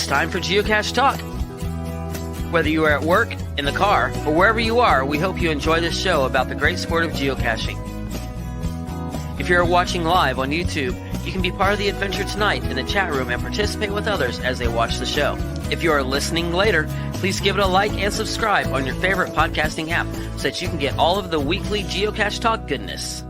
It's time for Geocache Talk. Whether you are at work, in the car, or wherever you are, we hope you enjoy this show about the great sport of geocaching. If you're watching live on YouTube, you can be part of the adventure tonight in the chat room and participate with others as they watch the show. If you are listening later, please give it a like and subscribe on your favorite podcasting app so that you can get all of the weekly Geocache Talk goodness.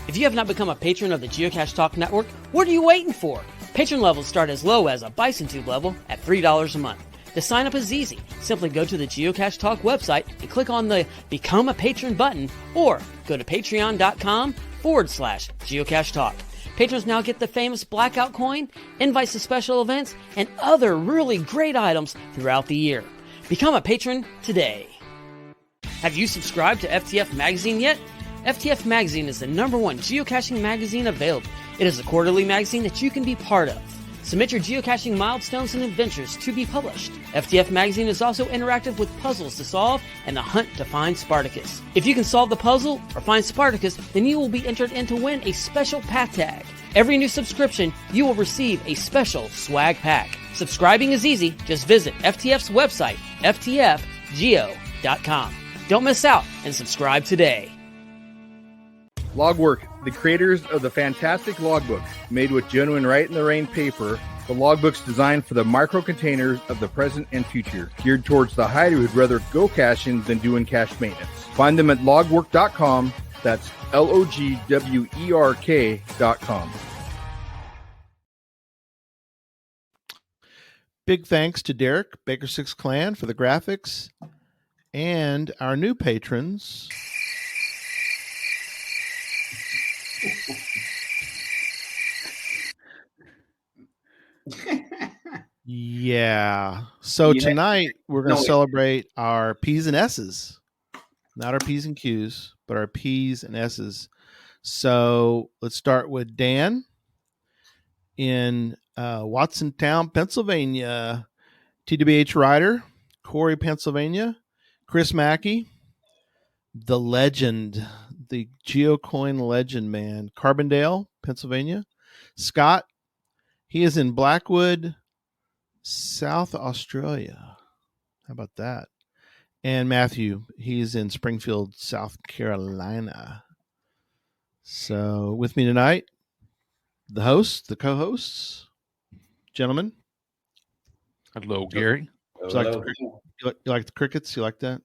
If you have not become a patron of the Geocache Talk Network, what are you waiting for? Patron levels start as low as a Bison Tube level at $3 a month. To sign up is easy. Simply go to the Geocache Talk website and click on the Become a Patron button, or go to patreon.com/Geocache Talk. Patrons now get the famous Blackout coin, invites to special events, and other really great items throughout the year. Become a patron today. Have you subscribed to FTF Magazine yet? FTF Magazine is the #1 geocaching magazine available. It is a quarterly magazine that you can be part of. Submit your geocaching milestones and adventures to be published. FTF Magazine is also interactive with puzzles to solve and the hunt to find Spartacus. If you can solve the puzzle or find Spartacus, then you will be entered in to win a special pack tag. Every new subscription, you will receive a special swag pack. Subscribing is easy. Just visit FTF's website, ftfgeo.com. Don't miss out and subscribe today. Logwork, the creators of the fantastic logbooks made with genuine write-in-the-rain paper. The logbooks designed for the micro-containers of the present and future, geared towards the hider who'd rather go caching than doing cache maintenance. Find them at logwork.com. That's logwerk.com. Big thanks to Derek, Baker 6 Clan, for the graphics, and our new patrons. Yeah. So tonight we're going to celebrate our P's and S's. Not our P's and Q's, but our P's and S's. So let's start with Dan in Watsontown, Pennsylvania. TWH Rider, Corey, Pennsylvania. Chris Mackey, the legend, the Geocoin legend man. Carbondale, Pennsylvania. Scott, he is in Blackwood, South Australia. How about that? And Matthew, he's in Springfield, South Carolina. So with me tonight, the hosts, the co-hosts, gentlemen. Hello, Gary. You like the crickets? You like that?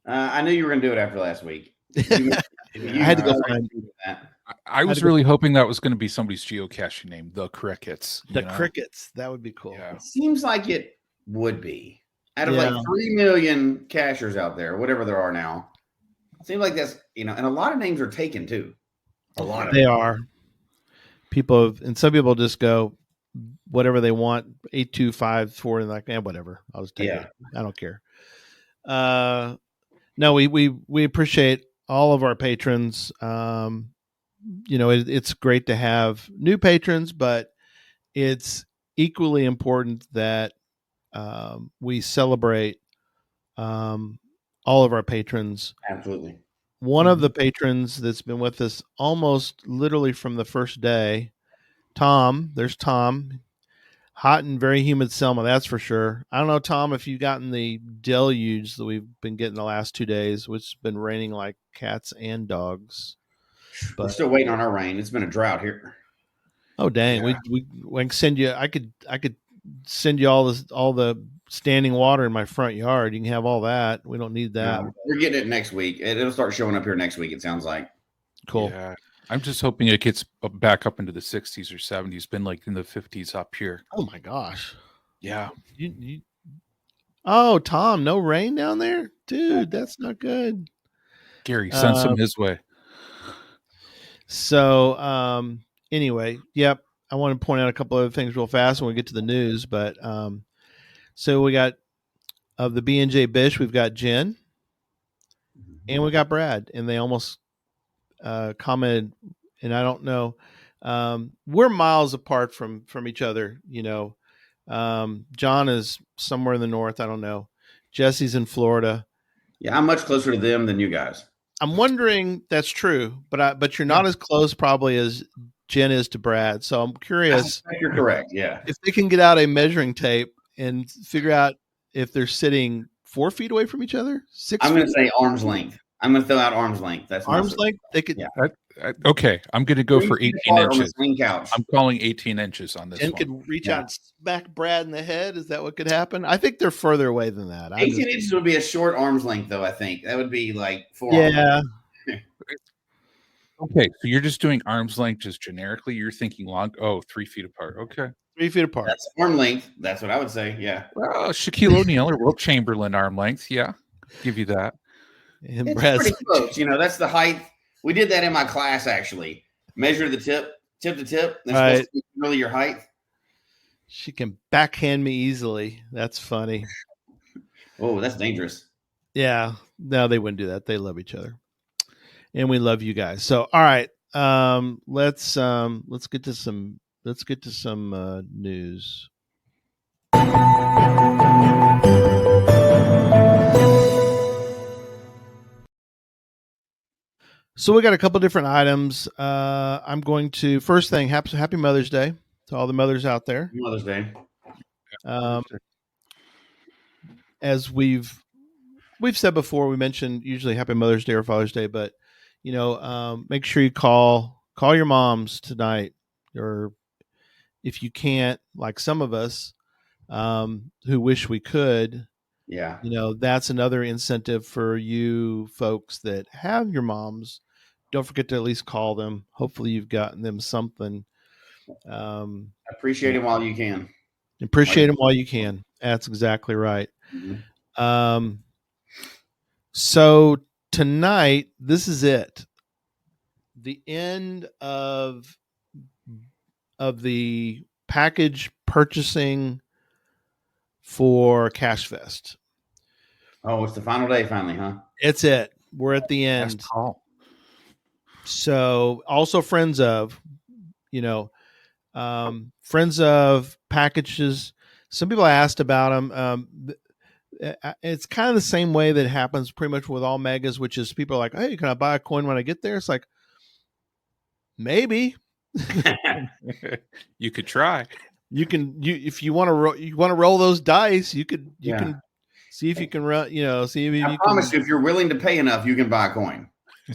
I knew you were going to do it after last week. I had to go find that. I was really hoping that was going to be somebody's geocaching name, the Crickets. The Crickets. That would be cool. Yeah. It seems like it would be. Out of like 3 million cachers out there, whatever there are now, it seems like that's, and a lot of names are taken too. A lot of them are. And some people just go whatever they want, 8254, and like, whatever. I'll just take it. I don't care. No, we appreciate all of our patrons. It's great to have new patrons, but it's equally important that we celebrate all of our patrons. Absolutely. One of the patrons that's been with us almost literally from the first day, Tom. There's Tom. Hot and very humid Selma, that's for sure. I don't know, Tom, if you've gotten the deluge that we've been getting the last 2 days, which has been raining like cats and dogs. But we're still waiting on our rain. It's been a drought here. Oh dang! Yeah. We can send you. I could send you all the standing water in my front yard. You can have all that. We don't need that. No, we're getting it next week. It'll start showing up here next week. It sounds like. Cool. Yeah. I'm just hoping it gets back up into the 60s or 70s. It's been like in the 50s up here. Oh my gosh. Yeah. Oh, Tom, no rain down there? Dude, that's not good. Gary, send some his way. So, anyway, yep. I want to point out a couple other things real fast when we get to the news. But so we got of the B&J Bish, we've got Jen and we got Brad, and they almost commented, and I don't know. We're miles apart from each other, John is somewhere in the north. I don't know. Jesse's in Florida. Yeah, I'm much closer to them than you guys. I'm wondering, that's true, but you're not as close probably as Jen is to Brad. So I'm curious. You're correct. Yeah. If they can get out a measuring tape and figure out if they're sitting 4 feet away from each other, 6 I'm feet. going to say arm's length. I'm going to throw out arm's length. That's Arm's length. They could. Yeah. Okay, I'm going to go for 18 inches. On the same couch. I'm calling 18 inches on this Jen one. could reach out and smack Brad in the head. Is that what could happen? I think they're further away than that. 18 inches would be a short arm's length, though. I think that would be like 4. Yeah. Okay, so you're just doing arm's length just generically. You're thinking long. Oh, 3 feet apart. Okay. 3 feet apart. That's arm length. That's what I would say. Yeah. Well, Shaquille O'Neal or Wilt Chamberlain arm length. Yeah, give you that. And It's Brad's pretty close. That's the height. We did that in my class, actually. Measure the tip to tip. That's supposed to be really your height. She can backhand me easily. That's funny. Oh, that's dangerous. Yeah. No, they wouldn't do that. They love each other. And we love you guys. So, all right. Let's get to some news. So we got a couple different items. I'm going to first thing, happy Mother's Day to all the mothers out there. Mother's Day. As we've said before, we mentioned usually Happy Mother's Day or Father's Day, but make sure you call your moms tonight, or if you can't, like some of us who wish we could. Yeah. That's another incentive for you folks that have your moms. Don't forget to at least call them. Hopefully you've gotten them something. Appreciate them while you can. Appreciate them while you can. That's exactly right. Mm-hmm. So tonight, this is it. The end of the package purchasing for Cache Fest. Oh, it's the final day finally, huh? It's it. We're at the end. So also friends of packages. Some people asked about them. It's kind of the same way that happens pretty much with all megas, which is people are like, hey, can I buy a coin when I get there? It's like, maybe. You could try. If you want to roll those dice, you can see if you can run, see if I promise you, if you're willing to pay enough, you can buy a coin.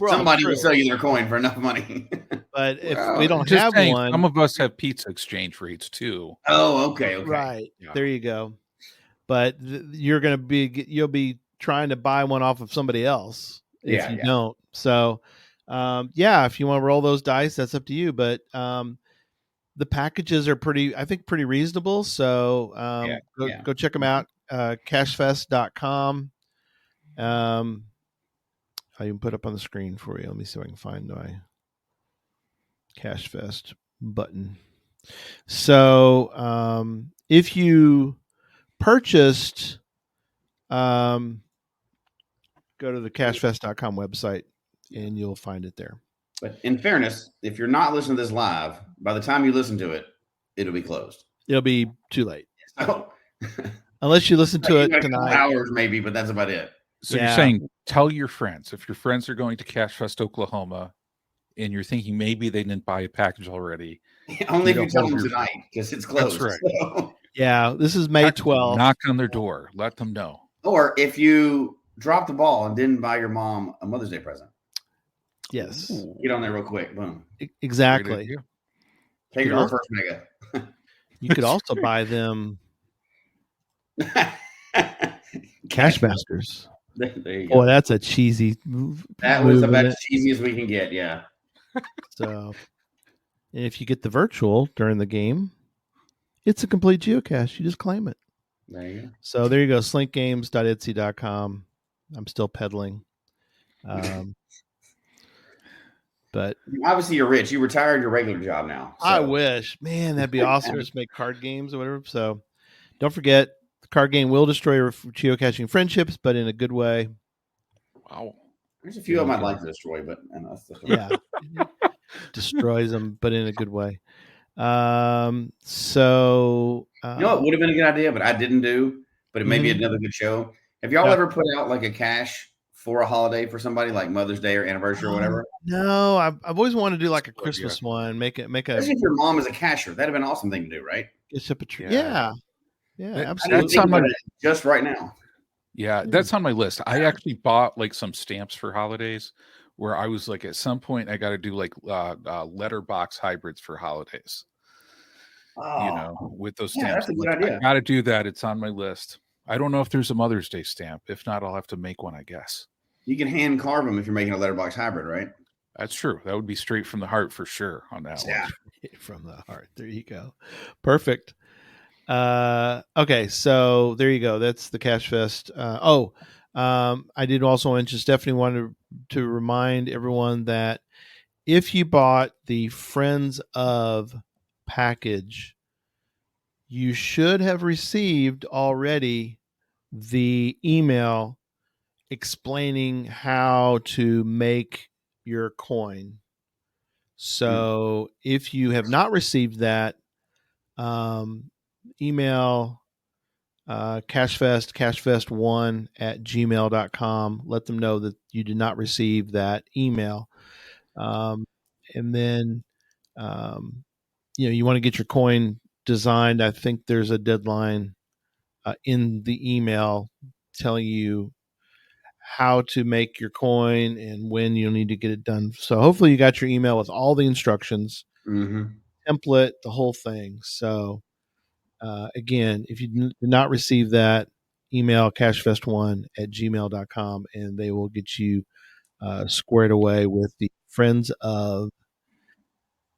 Somebody will sell you their coin for enough money. But if we don't have one, some of us have pizza exchange rates too. Oh, okay. Right. Yeah. There you go. But you'll be trying to buy one off of somebody else if you don't. So, if you want to roll those dice, that's up to you. But the packages are pretty reasonable. So go check them out. Cachefest.com. I even put up on the screen for you. Let me see if I can find my Cache Fest button. So if you purchased, go to the cachefest.com website and you'll find it there. But in fairness, if you're not listening to this live, by the time you listen to it, it'll be closed. It'll be too late. So, unless you listen to it tonight. Hours maybe, but that's about it. So you're saying tell your friends. If your friends are going to Cache Fest, Oklahoma, and you're thinking maybe they didn't buy a package already. Only if you tell them tonight, because it's closed. That's right. So. Yeah, this is May 12th. Knock on their door. Let them know. Or if you dropped the ball and didn't buy your mom a Mother's Day present. Yes. Get on there real quick. Boom. Exactly. Take her to our first mega. You could also buy them Cache Masters. There you go. Boy, that's a cheesy That was about as cheesy as we can get, yeah. So, and if you get the virtual during the game, it's a complete geocache. You just claim it. There you go. So there you go. Slinkgames.etsy.com. I'm still peddling. But obviously you're rich. You retired your regular job now. So. I wish. Man, that'd be awesome. Just make card games or whatever. So don't forget, the card game will destroy your geocaching friendships, but in a good way. Wow. There's a few of them I'd like to destroy, but destroys them, but in a good way. So it would have been a good idea, but I didn't do. But it may be another good show. Have y'all ever put out like a cache for a holiday for somebody like Mother's Day or anniversary or whatever? No, I've always wanted to do like a Christmas one. Make a Especially if your mom is a cashier, that'd have been an awesome thing to do, right? get up a tree. Yeah. Yeah, That- absolutely. That's on my just right now. Yeah, that's on my list. I actually bought like some stamps for holidays where I was like, at some point, I got to do like letterbox hybrids for holidays. With those stamps. That's a good Like, idea. I got to do that. It's on my list. I don't know if there's a Mother's Day stamp. If not, I'll have to make one, I guess. You can hand carve them if you're making a letterbox hybrid, right? That's true. That would be straight from the heart for sure on that one. From the heart. There you go. Perfect. Okay, so there you go. That's the Cache Fest. I did also mention, Stephanie wanted to remind everyone that if you bought the Friends of package, you should have received already the email explaining how to make your coin. So if you have not received that, email cachefest1 at gmail.com. Let them know that you did not receive that email. And then, you want to get your coin designed. I think there's a deadline in the email telling you how to make your coin and when you'll need to get it done. So hopefully you got your email with all the instructions, template, the whole thing. So again, if you did not receive that, email cachefest1 at gmail.com and they will get you squared away with the Friends of.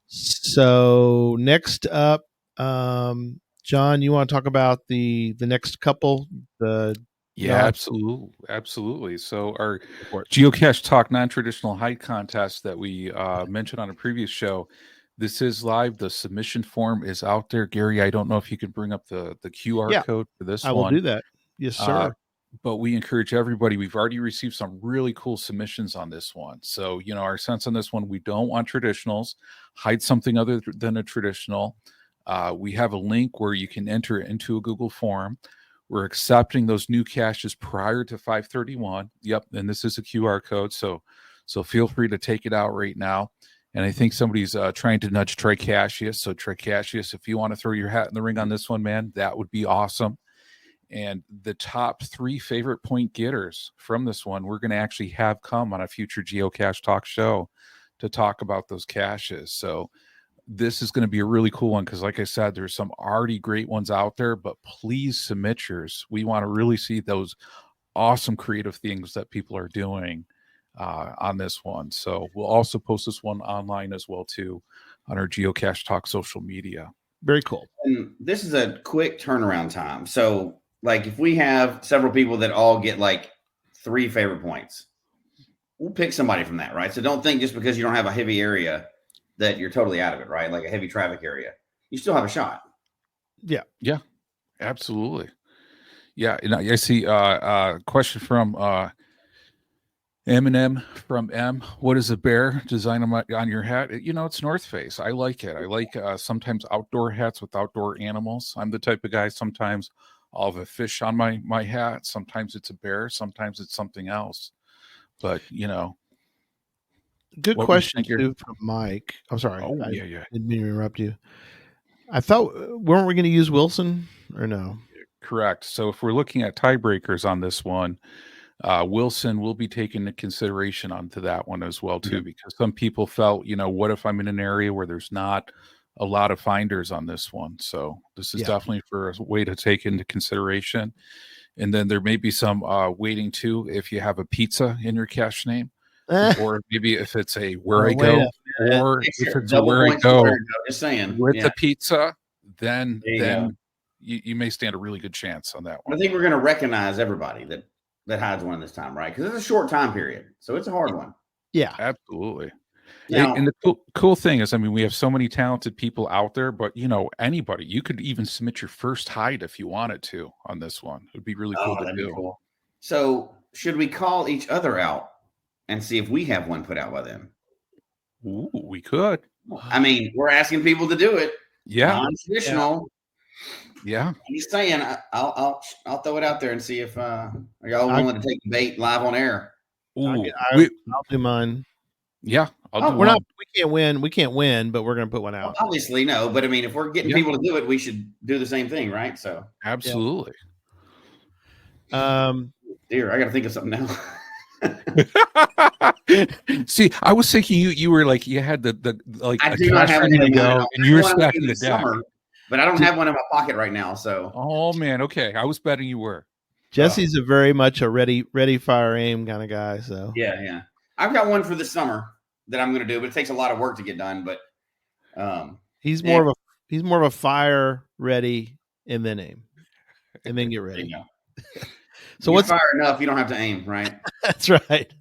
So next up, John, you want to talk about the next couple? Absolutely. So our Geocache Talk non-traditional hide contest that we mentioned on a previous show, this is live. The submission form is out there. Gary, I don't know if you could bring up the QR code for this one. I will do that. Yes, sir. But we encourage everybody. We've already received some really cool submissions on this one. So, our sense on this one, we don't want traditionals. Hide something other than a traditional. We have a link where you can enter it into a Google form. We're accepting those new caches prior to 5/31. Yep, and this is a QR code, so feel free to take it out right now. And I think somebody's trying to nudge Tricacheus. So Tricacheus, if you want to throw your hat in the ring on this one, man, that would be awesome. And the top 3 favorite point getters from this one, we're going to actually have come on a future Geocache Talk show to talk about those caches. So this is going to be a really cool one because, like I said, there's some already great ones out there, but please submit yours. We want to really see those awesome creative things that people are doing on this one. So we'll also post this one online as well, too, on our Geocache Talk social media. Very cool. And this is a quick turnaround time. So, like, if we have several people that all get like 3 favorite points, we'll pick somebody from that, right? So don't think just because you don't have a heavy area that you're totally out of it, right? Like a heavy traffic area. You still have a shot. Yeah. Yeah, absolutely. Yeah, and I see a question from Eminem from M. What is a bear design on your hat? It's North Face. I like it. I like sometimes outdoor hats with outdoor animals. I'm the type of guy, sometimes I'll have a fish on my hat. Sometimes it's a bear. Sometimes it's something else. But, Good question, too, from Mike. I'm sorry. Oh, I yeah. didn't mean to interrupt you. I thought, weren't we going to use Wilson or no? Correct. So if we're looking at tiebreakers on this one, Wilson will be taken into consideration onto that one as well, too, because some people felt, what if I'm in an area where there's not a lot of finders on this one? So this is definitely for a way to take into consideration. And then there may be some waiting, too, if you have a pizza in your cache name. Or maybe if it's a where I go, or if it's a where I go, just saying, with the pizza, then you may stand a really good chance on that one. I think we're going to recognize everybody that hides one this time, right? Because it's a short time period, so it's a hard one. Yeah, absolutely. Now, and the cool thing is, we have so many talented people out there, but anybody, you could even submit your first hide if you wanted to on this one. It would be really cool to do. Cool. So should we call each other out and see if we have one put out by them? Ooh, we could. We're asking people to do it. Yeah. Non-traditional. Yeah. He's saying I'll throw it out there and see if are y'all willing to take the bait live on air. Ooh, I'll do mine. yeah, I'll do We're one. not. We can't win, but we're gonna put one out. Obviously, no. But I mean, if we're getting people to do it, we should do the same thing, right? So Absolutely. Dear, I got to think of something now. See, I was thinking you were like you had the like I a do not cash have ready one to go, and you were stacking the deck. But I don't have one in my pocket right now. So, oh man, okay, I was betting you were. Jesse's a very much a ready, fire, aim kind of guy. So yeah, I've got one for the summer that I'm going to do, but it takes a lot of work to get done. But he's more of a fire, ready, and then aim, and then get ready. So what's fire enough? You don't have to aim, right? That's right.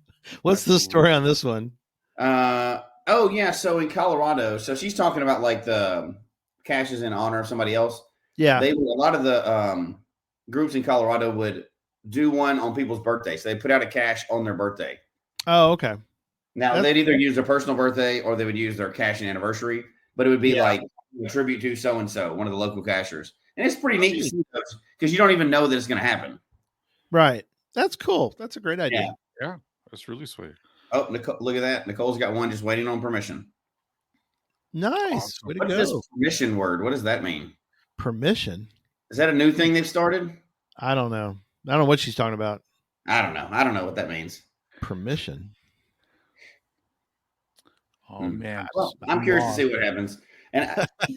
What's the story on this one? Oh yeah. So in Colorado, so she's talking about like the caches in honor of somebody else. Yeah. A lot of the groups in Colorado would do one on people's birthdays. So they put out a cache on their birthday. Oh, okay. Now they'd either use their personal birthday or they would use their caching anniversary, but it would be like a tribute to so and so, one of the local cachers. And it's pretty neat to see those because you don't even know that it's going to happen. Right. That's cool. That's a great idea. Yeah, that's really sweet. Oh, Nicole, look at that. Nicole's got one just waiting on permission. Nice. Awesome. Way to What's go. this permission word? What does that mean? Permission. Is that a new thing they've started? I don't know. I don't know what she's talking about. I don't know. I don't know what that means. Permission. Oh man. Well, I'm curious to see what happens. And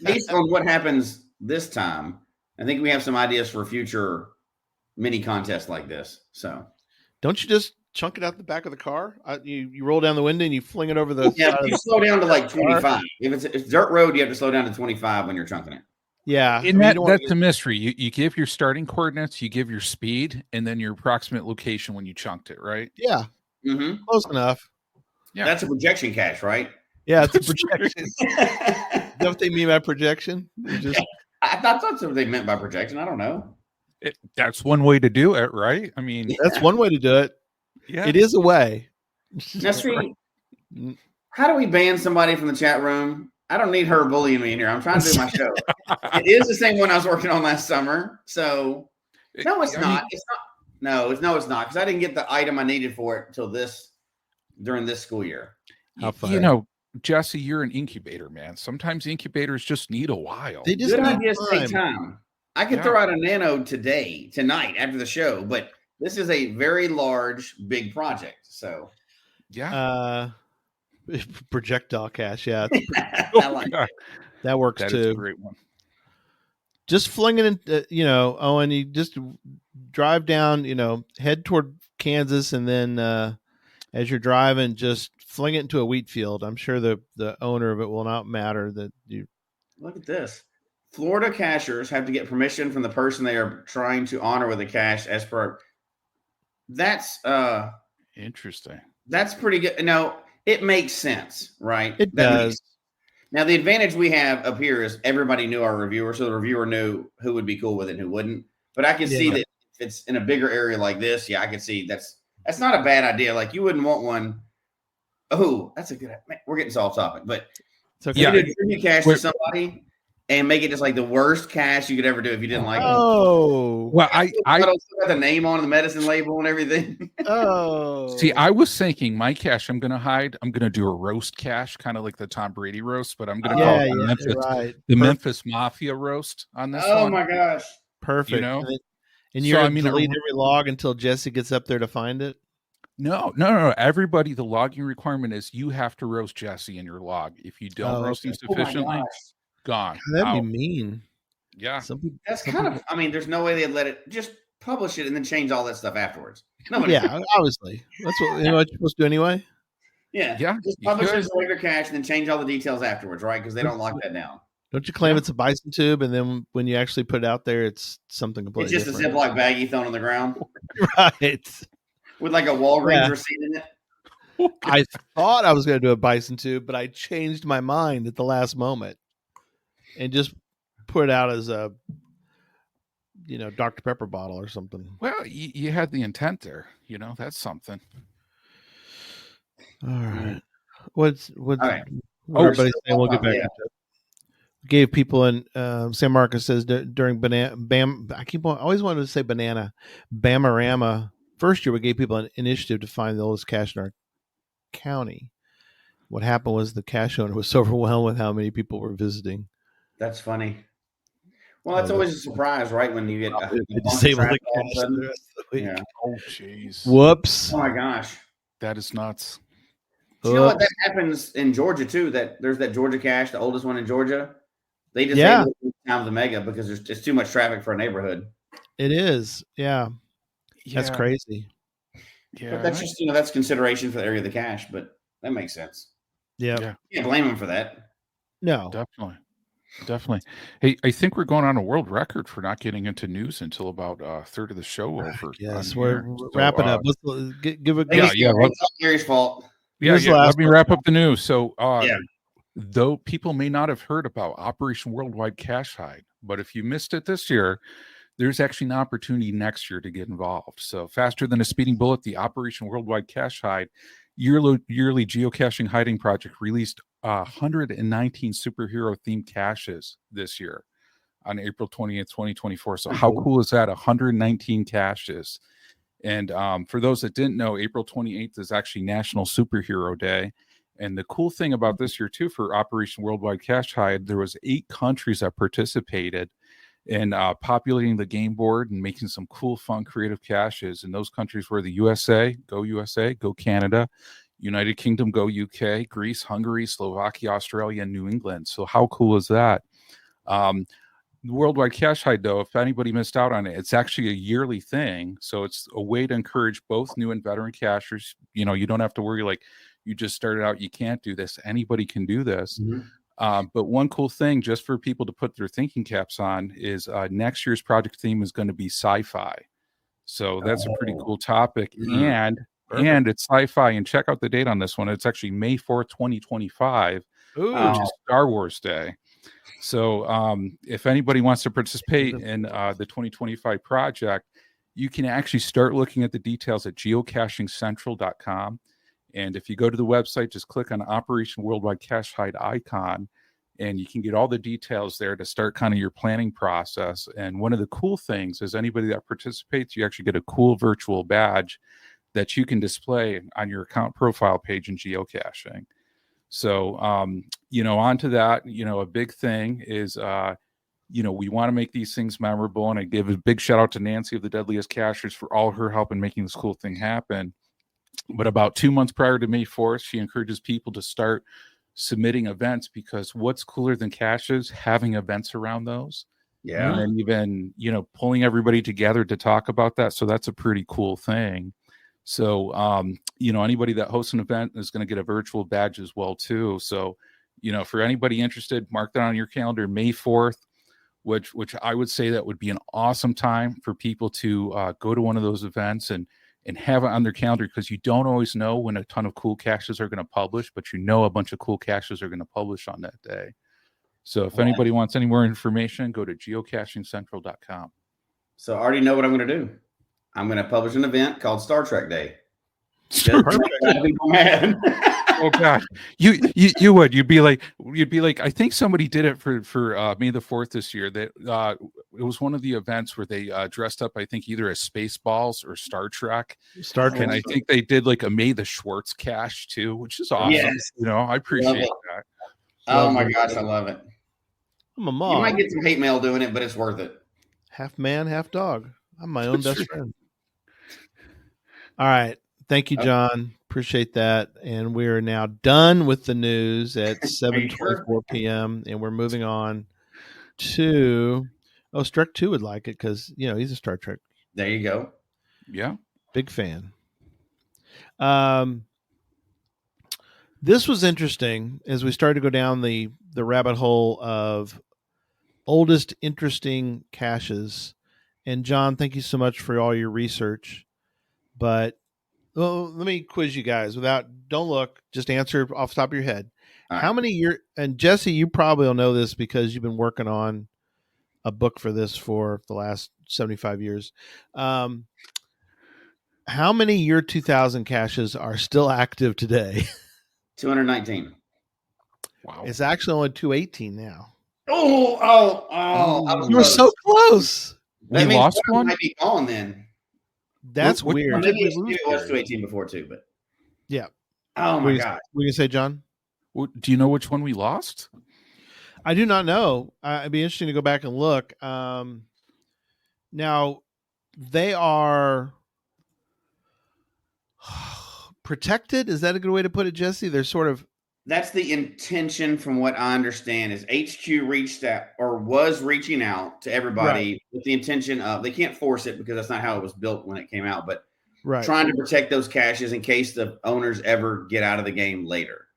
based on what happens this time, I think we have some ideas for future mini contests like this. So, don't you just chunk it out the back of the car? You roll down the window and you fling it over the. Yeah, you slow down to like 25. If it's dirt road, you have to slow down to 25 when you're chunking it. Yeah, that's a mystery. You give your starting coordinates, you give your speed, and then your approximate location when you chunked it, right? Yeah, close enough. Yeah, that's a projection cache, right? Yeah, it's a projection. Is that what they mean by projection? I thought that's what they meant by projection. I don't know. That's one way to do it, right? I mean, that's one way to do it. Yeah, it is a way. Now, see, how do we ban somebody from the chat room? I don't need her bullying me in here. I'm trying to do my show. It is the same one I was working on last summer. So, no, it's not. It's not. No, it's not. Because I didn't get the item I needed for it until during this school year. You know, Jesse, you're an incubator, man. Sometimes incubators just need a while. They just take time. I could throw out a nano tonight after the show, but this is a very large, big project. So, projectile cache, yeah. I like it. That works too. Is a great one. Just fling it in, and you just drive down, head toward Kansas, and then as you're driving, just fling it into a wheat field. I'm sure the owner of it will not matter that you. Look at this. Florida cachers have to get permission from the person they are trying to honor with a cache as per. That's interesting. That's pretty good. No, it makes sense, right? It does. Now, the advantage we have up here is everybody knew our reviewer, so the reviewer knew who would be cool with it and who wouldn't. But I can see that if it's in a bigger area like this, I can see that's not a bad idea. Like, you wouldn't want one. Oh, that's a good. Man, we're getting off topic, but you did a tribute cache to somebody and make it just like the worst cache you could ever do if you didn't like it. Oh, well, I got the name on the medicine label and everything. Oh, see, I was thinking my cache I'm going to hide. I'm going to do a roast cache, kind of like the Tom Brady roast, but I'm going to call it the Memphis Mafia roast on this one. Oh my gosh, perfect! And you're going to delete every log until Jesse gets up there to find it. No. Everybody, the logging requirement is you have to roast Jesse in your log. If you don't roast him sufficiently, gone. That'd be mean. Yeah. That's kind of, I mean, there's no way they'd let it just publish it and then change all that stuff afterwards. Obviously. That's what you're supposed to do anyway. Yeah. Just publish it as a regular cache and then change all the details afterwards, right? Because they don't lock that down. Don't you claim it's a bison tube, and then when you actually put it out there, it's something completely different? It's just a Ziploc baggie thrown on the ground. Right. With like a Walgreens receipt in it. I thought I was going to do a bison tube, but I changed my mind at the last moment and just put it out as a, Dr. Pepper bottle or something. Well, you had the intent there. That's something. All right. What's all right. Everybody's saying? We'll get back to it. Gave people in San Marcos says during I always wanted to say Bamarama first year we gave people an initiative to find the oldest cache in our county. What happened was the cache owner was so overwhelmed with how many people were visiting. That's funny. Well, that's always a surprise, right? When you get a bunch of disable traffic the all of a cache the sudden. rest of the week. Yeah. Oh, jeez. Whoops. Oh my gosh. That is nuts. Do you know what that happens in Georgia too? That there's that Georgia cache, the oldest one in Georgia. They disable it time of the mega because there's just too much traffic for a neighborhood. It is. Yeah. That's crazy. Yeah. But that's just, that's consideration for the area of the cache, but that makes sense. Yeah. You can't blame them for that. No. Definitely. Hey, I think we're going on a world record for not getting into news until about a third of the show over. Yes, we're wrapping up. Let's give a Gary's fault. Let me wrap up the news. So, though people may not have heard about Operation Worldwide Cache Hide, but if you missed it this year, there's actually an opportunity next year to get involved. So, faster than a speeding bullet, the Operation Worldwide Cache Hide yearly geocaching hiding project released 119 superhero themed caches this year on April 20th, 2024. So how cool is that? 119 caches. And for those that didn't know, April 28th is actually National Superhero Day. And the cool thing about this year too, for Operation Worldwide Cache Hide, there was 8 countries that participated in populating the game board and making some cool, fun, creative caches. And those countries were the USA, Go Canada, United Kingdom, Go UK, Greece, Hungary, Slovakia, Australia, and New England. So how cool is that? The Worldwide Cache Hide, though, if anybody missed out on it, it's actually a yearly thing. So it's a way to encourage both new and veteran cachers. You don't have to worry like you just started out, you can't do this. Anybody can do this. But one cool thing, just for people to put their thinking caps on, is next year's project theme is going to be sci-fi. So that's a pretty cool topic. And it's sci-fi. And check out the date on this one. It's actually May 4th, 2025, which is Star Wars Day. So if anybody wants to participate in the 2025 project, you can actually start looking at the details at geocachingcentral.com. And if you go to the website, just click on Operation Worldwide Cache Hide icon, and you can get all the details there to start kind of your planning process. And one of the cool things is anybody that participates, you actually get a cool virtual badge that you can display on your account profile page in geocaching. So, on to that, a big thing is, we want to make these things memorable. And I give a big shout out to Nancy of the Deadliest Cachers for all her help in making this cool thing happen. But about 2 months prior to May 4th, she encourages people to start submitting events, because what's cooler than caches? Having events around those. Yeah. And then even, pulling everybody together to talk about that. So that's a pretty cool thing. So, anybody that hosts an event is going to get a virtual badge as well, too. So, for anybody interested, mark that on your calendar, May 4th, which I would say that would be an awesome time for people to go to one of those events and have it on their calendar, because you don't always know when a ton of cool caches are going to publish, but a bunch of cool caches are going to publish on that day. So if anybody wants any more information, go to geocachingcentral.com. So I already know what I'm going to do. I'm going to publish an event called Star Trek Day. Oh God, you would. You'd be like, I think somebody did it for May the 4th this year. That it was one of the events where they dressed up, I think, either as Spaceballs or Star Trek. And I think they did like a May the Schwartz cache too, which is awesome. Yes. I appreciate that. Oh my gosh, I love it. I'm a mom. You might get some hate mail doing it, but it's worth it. Half man, half dog. I'm my own best friend. All right. Thank you, John. Appreciate that. And we're now done with the news at 7:24 p.m. And we're moving on to Struck 2 would like it because he's a Star Trek. There you go. Yeah. Big fan. This was interesting as we started to go down the rabbit hole of oldest interesting caches. And John, thank you so much for all your research. But let me quiz you guys don't look, just answer off the top of your head. How many years, and Jesse, you probably will know this because you've been working on a book for this for the last 75 years. How many year 2000 caches are still active today? 219. Wow. It's actually only 218 now. Oh. You were so close. That means lost one might be gone then. That's What- weird. Maybe it was 218 before too, but Yeah. oh my god. What do you say, John? Do you know which one we lost? I do not know. It'd be interesting to go back and look. Now, they are protected. Is that a good way to put it, Jesse? They're sort of. That's the intention, from what I understand, is HQ reached out or was reaching out to everybody with the intention of, they can't force it because that's not how it was built when it came out, but trying to protect those caches in case the owners ever get out of the game later.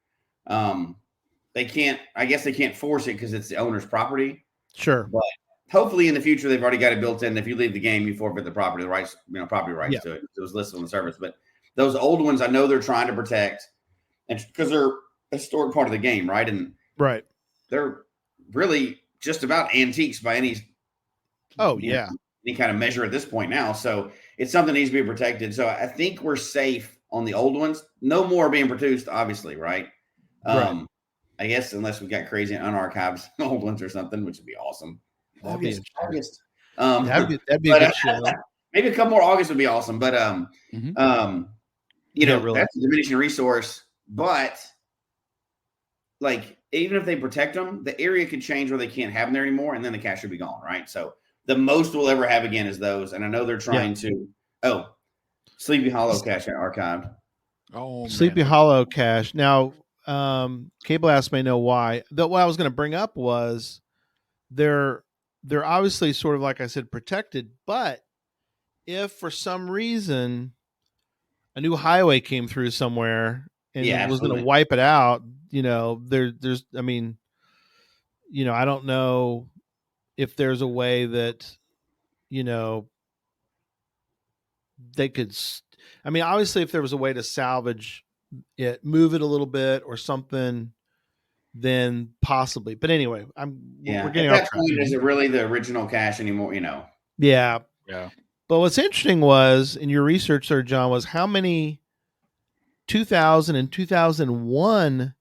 They can't, I guess they can't force it because it's the owner's property. Sure. But hopefully in the future, they've already got it built in. If you leave the game, you forfeit the property rights, property rights to it. It was listed on the service. But those old ones, I know they're trying to protect, and because they're a historic part of the game, right? And they're really just about antiques by any any kind of measure at this point now. So it's something that needs to be protected. So I think we're safe on the old ones. No more being produced, obviously, right? I guess unless we got crazy and unarchived old ones or something, which would be awesome. August. That'd be a good show. Maybe a couple more August would be awesome. But that's a diminishing resource. But like, even if they protect them, the area could change where they can't have them there anymore, and then the cache should be gone, right? So the most we'll ever have again is those. And I know they're trying to. Oh, Sleepy Hollow cache archived. Oh, Sleepy Hollow cache. Now, K-Blast may know why. What I was going to bring up was they're obviously sort of, like I said, protected. But if for some reason a new highway came through somewhere and was going to wipe it out, there's, I mean, I don't know if there's a way that, they could, I mean, obviously if there was a way to salvage it, move it a little bit or something, then possibly. But anyway, we're getting at that point, is it really the original cache anymore? Yeah. But what's interesting was in your research, Sir John, was how many 2000 and 2001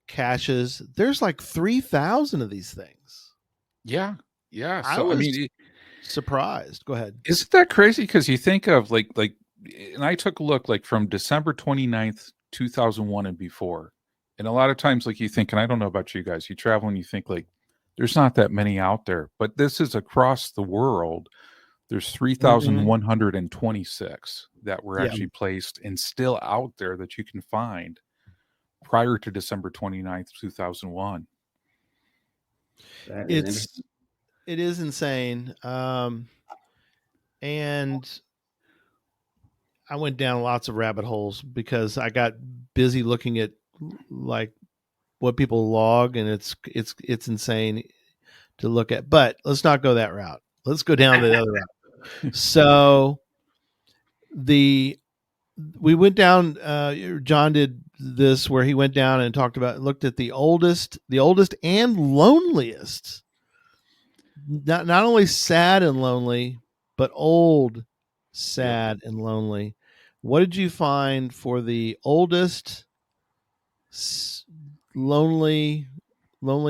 caches. There's like 3,000 of these things. Yeah. So I was surprised. Go ahead. Isn't that crazy? Because you think of like, and I took a look like from December 29th, 2001 and before. And a lot of times, like, you think, and I don't know about you guys, you travel and you think like there's not that many out there, but this is across the world. There's 3,126 that were actually placed and still out there that you can find prior to December 29th, 2001. It is insane. And I went down lots of rabbit holes because I got busy looking at like what people log, and it's insane to look at. But let's not go that route. Let's go down the other route. So we went down. John did this where he went down and looked at the oldest and loneliest. Not only sad and lonely, but old, sad and lonely. What did you find for the oldest lonely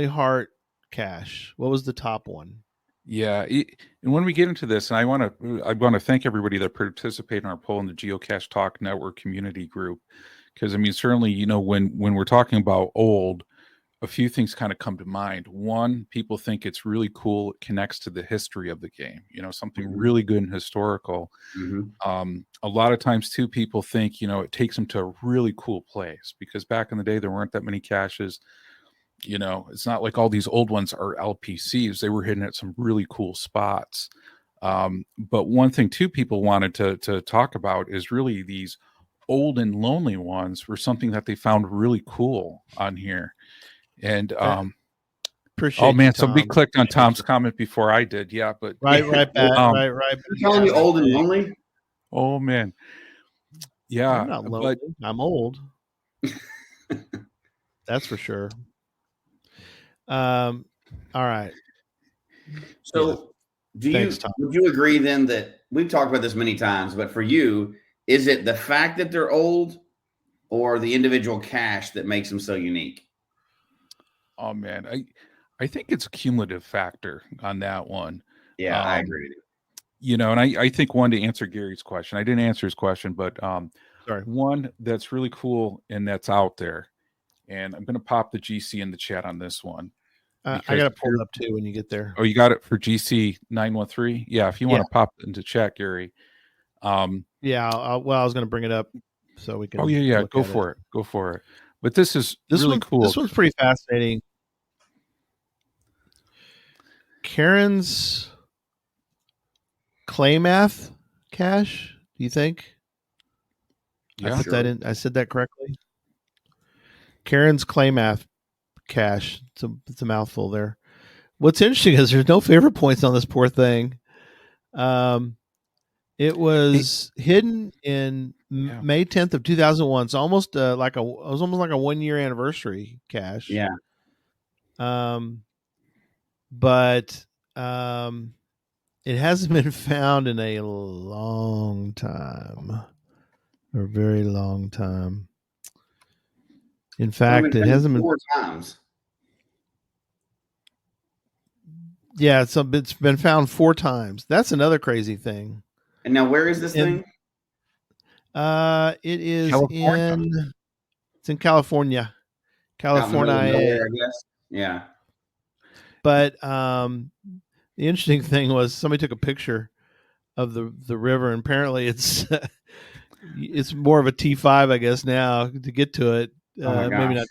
heart cache? What was the top one? Yeah, and when we get into this, and I want to thank everybody that participated in our poll in the Geocache Talk Network community group, because I mean, certainly, when we're talking about old, a few things kind of come to mind. One, people think it's really cool. It connects to the history of the game, something really good and historical. A lot of times too, people think, it takes them to a really cool place because back in the day, there weren't that many caches. It's not like all these old ones are LPCs. They were hidden at some really cool spots. But one thing too, people wanted to talk about is really these old and lonely ones were something that they found really cool on here. And appreciate. Oh man, somebody clicked on Tom's comment before I did. Yeah, but right back. Right. You're telling me old and lonely? Oh man, yeah. I'm not lonely. I'm old. That's for sure. All right. So, would you agree then that we've talked about this many times, but for you, is it the fact that they're old, or the individual cache that makes them so unique? Oh man, I think it's a cumulative factor on that one. Yeah, I agree with you. you know, and I think one, to answer Gary's question, I didn't answer his question, but Sorry. one that's really cool and that's out there, and I'm going to pop the GC in the chat on this one. I got to pull it up too when you get there. Oh, you got it for GC 913? Yeah, if you want to pop it into chat, Gary. Yeah, I was going to bring it up so we can. Oh yeah, go for it. Go for it. But this is really cool. This one's pretty fascinating. Karen's Klamath cache, do you think? Yeah, I put that in. I said that correctly. Karen's Klamath cache. It's a mouthful there. What's interesting is there's no favorite points on this poor thing. It was hidden in May 10th of 2001. It's almost like a 1 year anniversary cache. Yeah. But it hasn't been found in a long time, or a very long time. In fact, it hasn't been 4 times. Yeah, it's been found 4 times. That's another crazy thing. And now, where is this thing? It is California. It's in California. California, I guess. Yeah. But the interesting thing was somebody took a picture of the river, and apparently it's it's more of a T5, I guess, now to get to it. Maybe not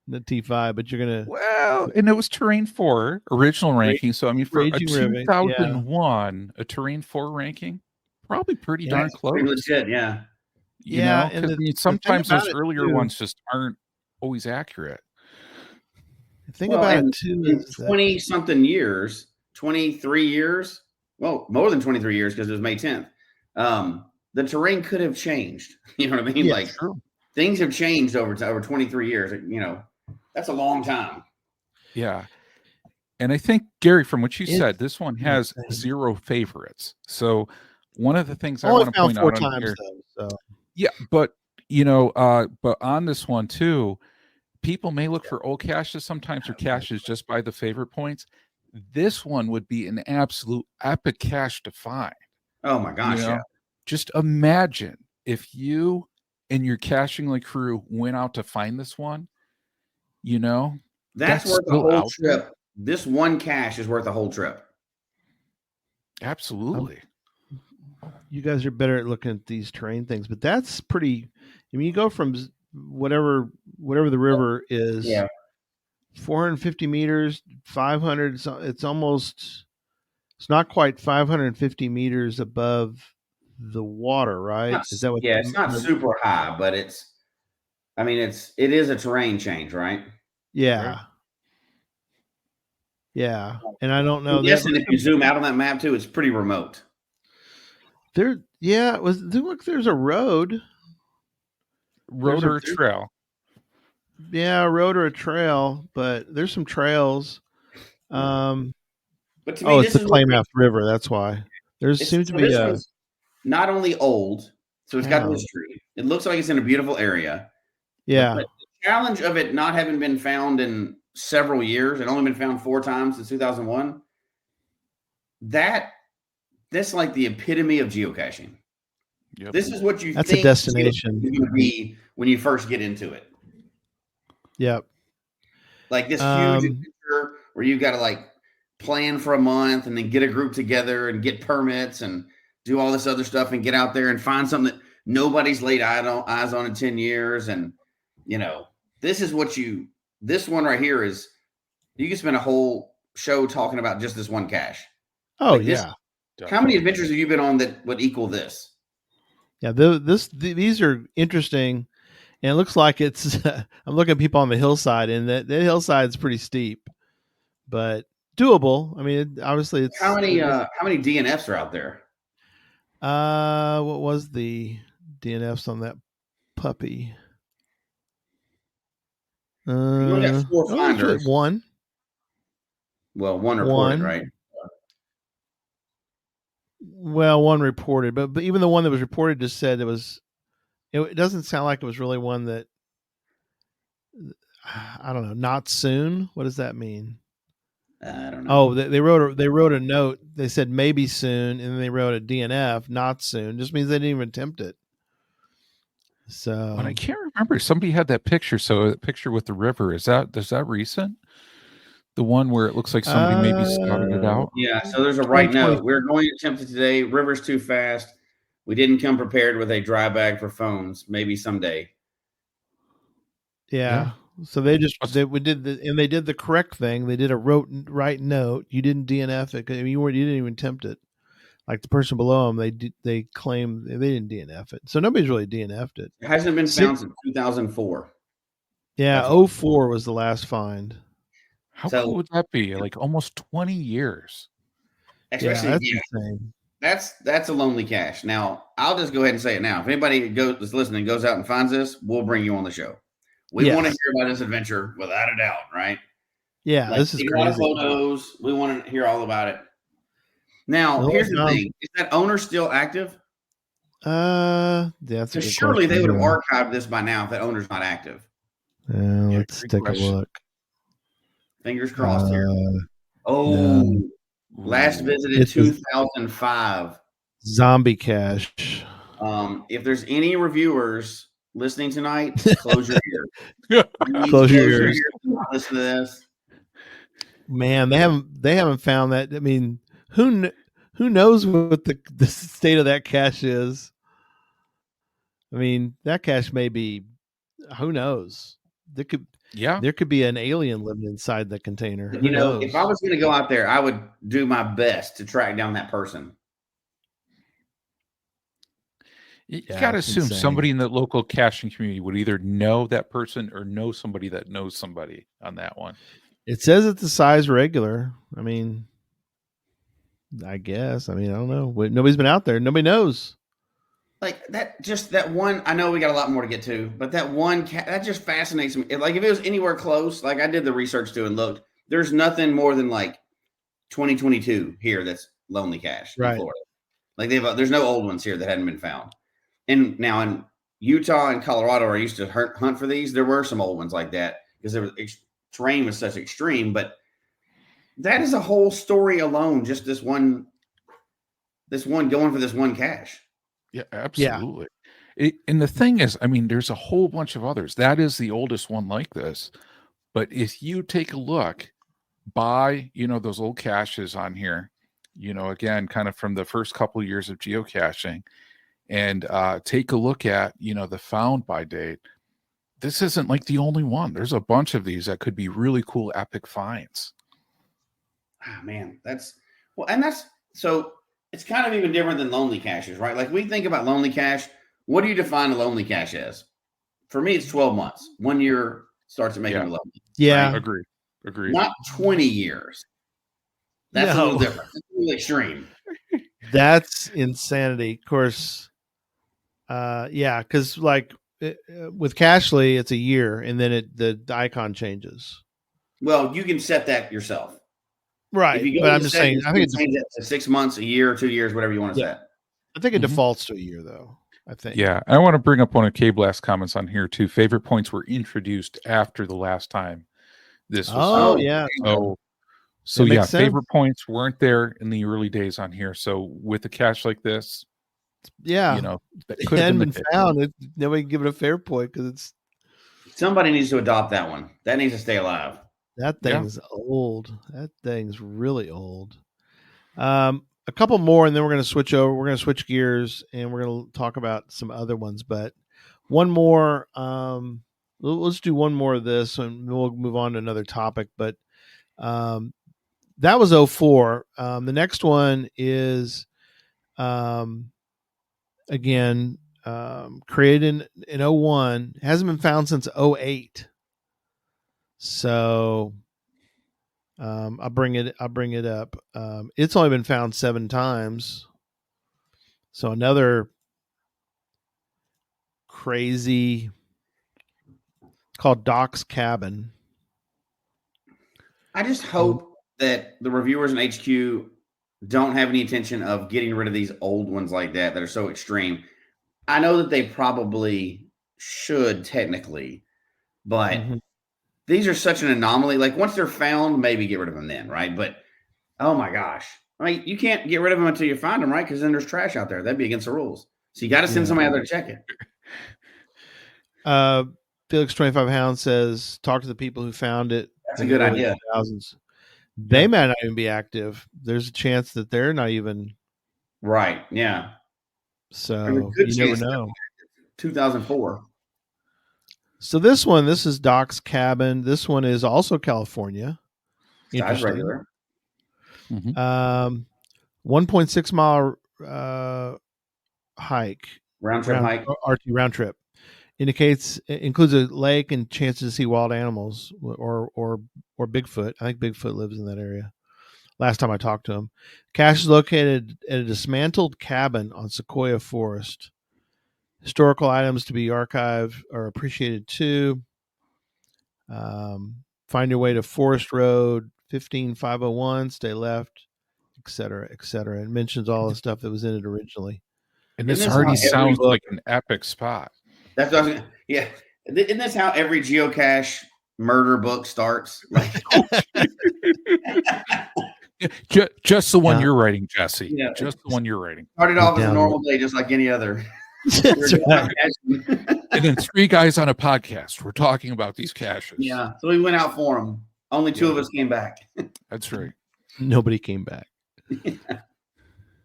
the T5, but you're gonna. Well, and it was Terrain 4 original ranking. So I mean, for a 2001, a Terrain 4 ranking, probably pretty darn close. Pretty legit, yeah. You know, because sometimes those earlier ones just aren't always accurate. The thing about it too is 20-something years, 23 years, well, more than 23 years because it was May 10th. The terrain could have changed. You know what I mean? Yeah, like true. Things have changed over 23 years. You know, that's a long time. Yeah. And I think, Gary, from what you said, this one has 0 favorites. So one of the things I want to point out on here, yeah, but you know, but on this one too, people may look for old caches sometimes, or caches just by the favorite points. This one would be an absolute epic cache to find. Oh my gosh! You know? Just imagine if you and your caching crew went out to find this one. You know, that's worth the whole trip. This one cache is worth the whole trip. Absolutely. You guys are better at looking at these terrain things, but that's pretty. I mean, you go from whatever the river is, 450 meters, 500. It's not quite 550 meters above the water, right? Is that what? Yeah, it's not super high, but it is a terrain change, right? Yeah. Right. Yeah, and I don't know. I'm guessing if you zoom out on that map too, it's pretty remote. There's a road. Road or a trail? Yeah, a road or a trail, but there's some trails. But to me, it's the Klamath River. That's why there seems to be not only old, so it's got history. It looks like it's in a beautiful area. Yeah. But the challenge of it not having been found in several years, and only been found 4 times since 2001. That's like the epitome of geocaching. Yep. This is what you think a destination is going to be when you first get into it. Yep. Like this huge adventure where you've got to plan for a month and then get a group together and get permits and do all this other stuff and get out there and find something that nobody's laid eyes on in 10 years. And, you know, this one right here is, you can spend a whole show talking about just this one cache. Oh, yeah. How many adventures have you been on that would equal this? Yeah, these are interesting, and it looks like it's. I'm looking at people on the hillside, and that hillside's pretty steep, but doable. I mean, obviously, it's how many DNFs are out there? What was the DNFs on that puppy? You only got 4 finders. One. Well, one reported, right? Well, one reported, but even the one that was reported just said it doesn't sound like it was really one that, I don't know, not soon. What does that mean? I don't know. Oh, they wrote a note. They said maybe soon, and then they wrote a DNF, not soon. Just means they didn't even attempt it. So, but I can't remember. Somebody had that picture. So a picture with the river. Is that recent? The one where it looks like somebody maybe scouted it out. Yeah. So there's a right 2020. note. We're going to attempt it today. River's too fast. We didn't come prepared with a dry bag for phones. Maybe someday. Yeah. So they did the correct thing. They did a right note. You didn't DNF it. You didn't even attempt it. Like the person below them, they claim they didn't DNF it. So nobody's really DNF'd it. It hasn't been found since 2004. Yeah, 04 was the last find. How cool would that be? Like almost 20 years. Especially, that's insane. That's a lonely cache. Now, I'll just go ahead and say it now. If anybody that's listening goes out and finds this, we'll bring you on the show. We want to hear about this adventure without a doubt, right? Yeah, this is crazy. A lot of photos. We want to hear all about it. Now, here's the thing: is that owner still active? That's surely they would have archived this by now if that owner's not active. Let's take a look. Fingers crossed here. Last visited 2005. Zombie cache. If there's any reviewers listening tonight, close your ears. Close your ears. Listen to this. Man, they haven't found that. I mean, who knows what the state of that cache is? I mean, that cache may be. Who knows? There could be an alien living inside the container. Who knows? If I was going to go out there, I would do my best to track down that person. You got to assume somebody in the local caching community would either know that person or know somebody that knows somebody on that one. It says it's the size regular. I mean, I guess. I mean, I don't know. Nobody's been out there. Nobody knows. Like that one. I know we got a lot more to get to, but that one that just fascinates me. Like if it was anywhere close, like I did the research to and looked, there's nothing more than like 2022 here that's lonely cache in Florida. Like there's no old ones here that hadn't been found. And now in Utah and Colorado, I used to hunt for these. There were some old ones like that because terrain was such extreme. But that is a whole story alone. Just this one going for this one cache. Yeah, absolutely. Yeah. And the thing is, I mean, there's a whole bunch of others. That is the oldest one like this. But if you take a look by, those old caches on here, again, kind of from the first couple of years of geocaching, and take a look at, the found by date, this isn't like the only one. There's a bunch of these that could be really cool, epic finds. Ah, man, so it's kind of even different than lonely caches, right? Like we think about lonely cache. What do you define a lonely cache as? For me, it's 12 months. 1 year starts to make it lonely. Yeah. Right? Agreed. Not 20 years. That's a little different. That's a little extreme. That's insanity. Of course. Because like with Cachely, it's a year, and then the icon changes. Well, you can set that yourself. Right, but I'm just saying. I think it's change it to 6 months, a year, 2 years, whatever you want to set. I think it defaults to a year, though. I think. Yeah, I want to bring up one of K-Blast comments on here too. Favorite points were introduced after the last time this was. Oh yeah. So yeah, favorite points weren't there in the early days on here. So with a cache like this, that could have been found. Nobody can give it a fair point because it's. Somebody needs to adopt that one. That needs to stay alive. That thing's old. That thing's really old. A couple more, and then we're going to switch over. We're going to switch gears, and we're going to talk about some other ones. But one more. Let's do one more of this, and we'll move on to another topic. But that was 04. The next one is, again, created in 01. Hasn't been found since 08. So I'll bring it up. It's only been found 7 times. So another crazy. It's called Doc's Cabin. I just hope that the reviewers in HQ don't have any intention of getting rid of these old ones like that are so extreme. I know that they probably should technically, but these are such an anomaly. Like once they're found, maybe get rid of them then, right? But oh my gosh, I mean, you can't get rid of them until you find them, right? Because then there's trash out there. That'd be against the rules. So you got to send somebody out there to check it. Felix 25 Hound says, talk to the people who found it. That's a good idea. They may not even be active. There's a chance that they're not even. Right. Yeah. So you never know. 2004. So this is Doc's cabin. This one is also California. Size regular. 1.6 mile hike. Round trip hike. RT round trip. Includes a lake and chances to see wild animals or Bigfoot. I think Bigfoot lives in that area. Last time I talked to him. Cache is located at a dismantled cabin on Sequoia Forest. Historical items to be archived are appreciated too. Find your way to Forest Road 15501, stay left, etc., etc. It mentions all the stuff that was in it originally. And this already sounds like an epic spot. That's what I was gonna, yeah. Isn't this how every geocache murder book starts? Like, just the one you're writing, Jesse. Yeah. Just the one you're writing. Started off as a normal day, just like any other. Right. And then 3 guys on a podcast. We're talking about these caches. Yeah. So we went out for them. Only 2 of us came back. That's right. Nobody came back.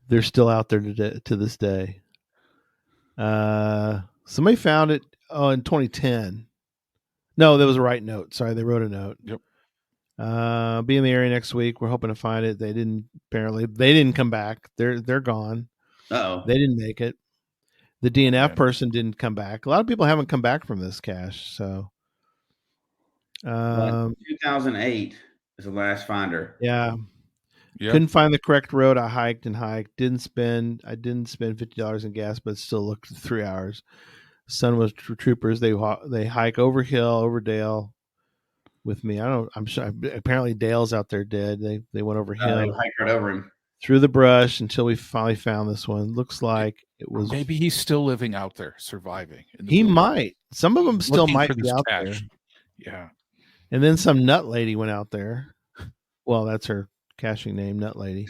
They're still out there to this day. Somebody found it in 2010. No, that was a right note. Sorry, they wrote a note. Yep. Be in the area next week. We're hoping to find it. They didn't come back. They're gone. Uh-oh. They didn't make it. The DNF person didn't come back. A lot of people haven't come back from this cache. So 2008 is the last finder. Yeah. Yep. Couldn't find the correct road. I hiked. Didn't spend $50 in gas, but still looked 3 hours. Son was troopers. They hike over hill, over dale with me. I'm sure. Apparently Dale's out there dead. They went over him. They hiked right over him through the brush until we finally found this one. Looks like it was. Maybe he's still living out there, surviving. He might. Some of them still might be out there. Yeah. And then some nut lady went out there. Well, that's her caching name, Nut Lady.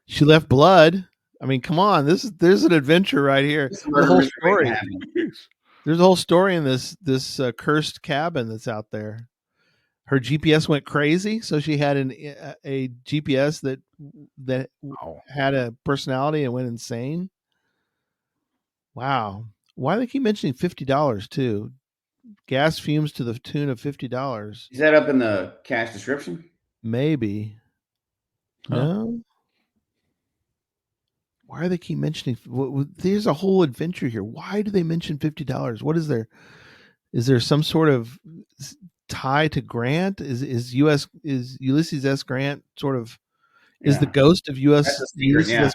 She left blood. I mean, come on, there's an adventure right here. The whole story. There's a whole story in this cursed cabin that's out there. Her GPS went crazy, so she had a GPS that had a personality and went insane. Wow, why do they keep mentioning $50 too? Gas fumes to the tune of $50. Is that up in the cache description? Maybe. No. Why do they keep mentioning? There's a whole adventure here. Why do they mention $50? What is there? Is there some sort of tie to Grant? Is Ulysses S. Grant sort of is the ghost of Ulysses? Yeah.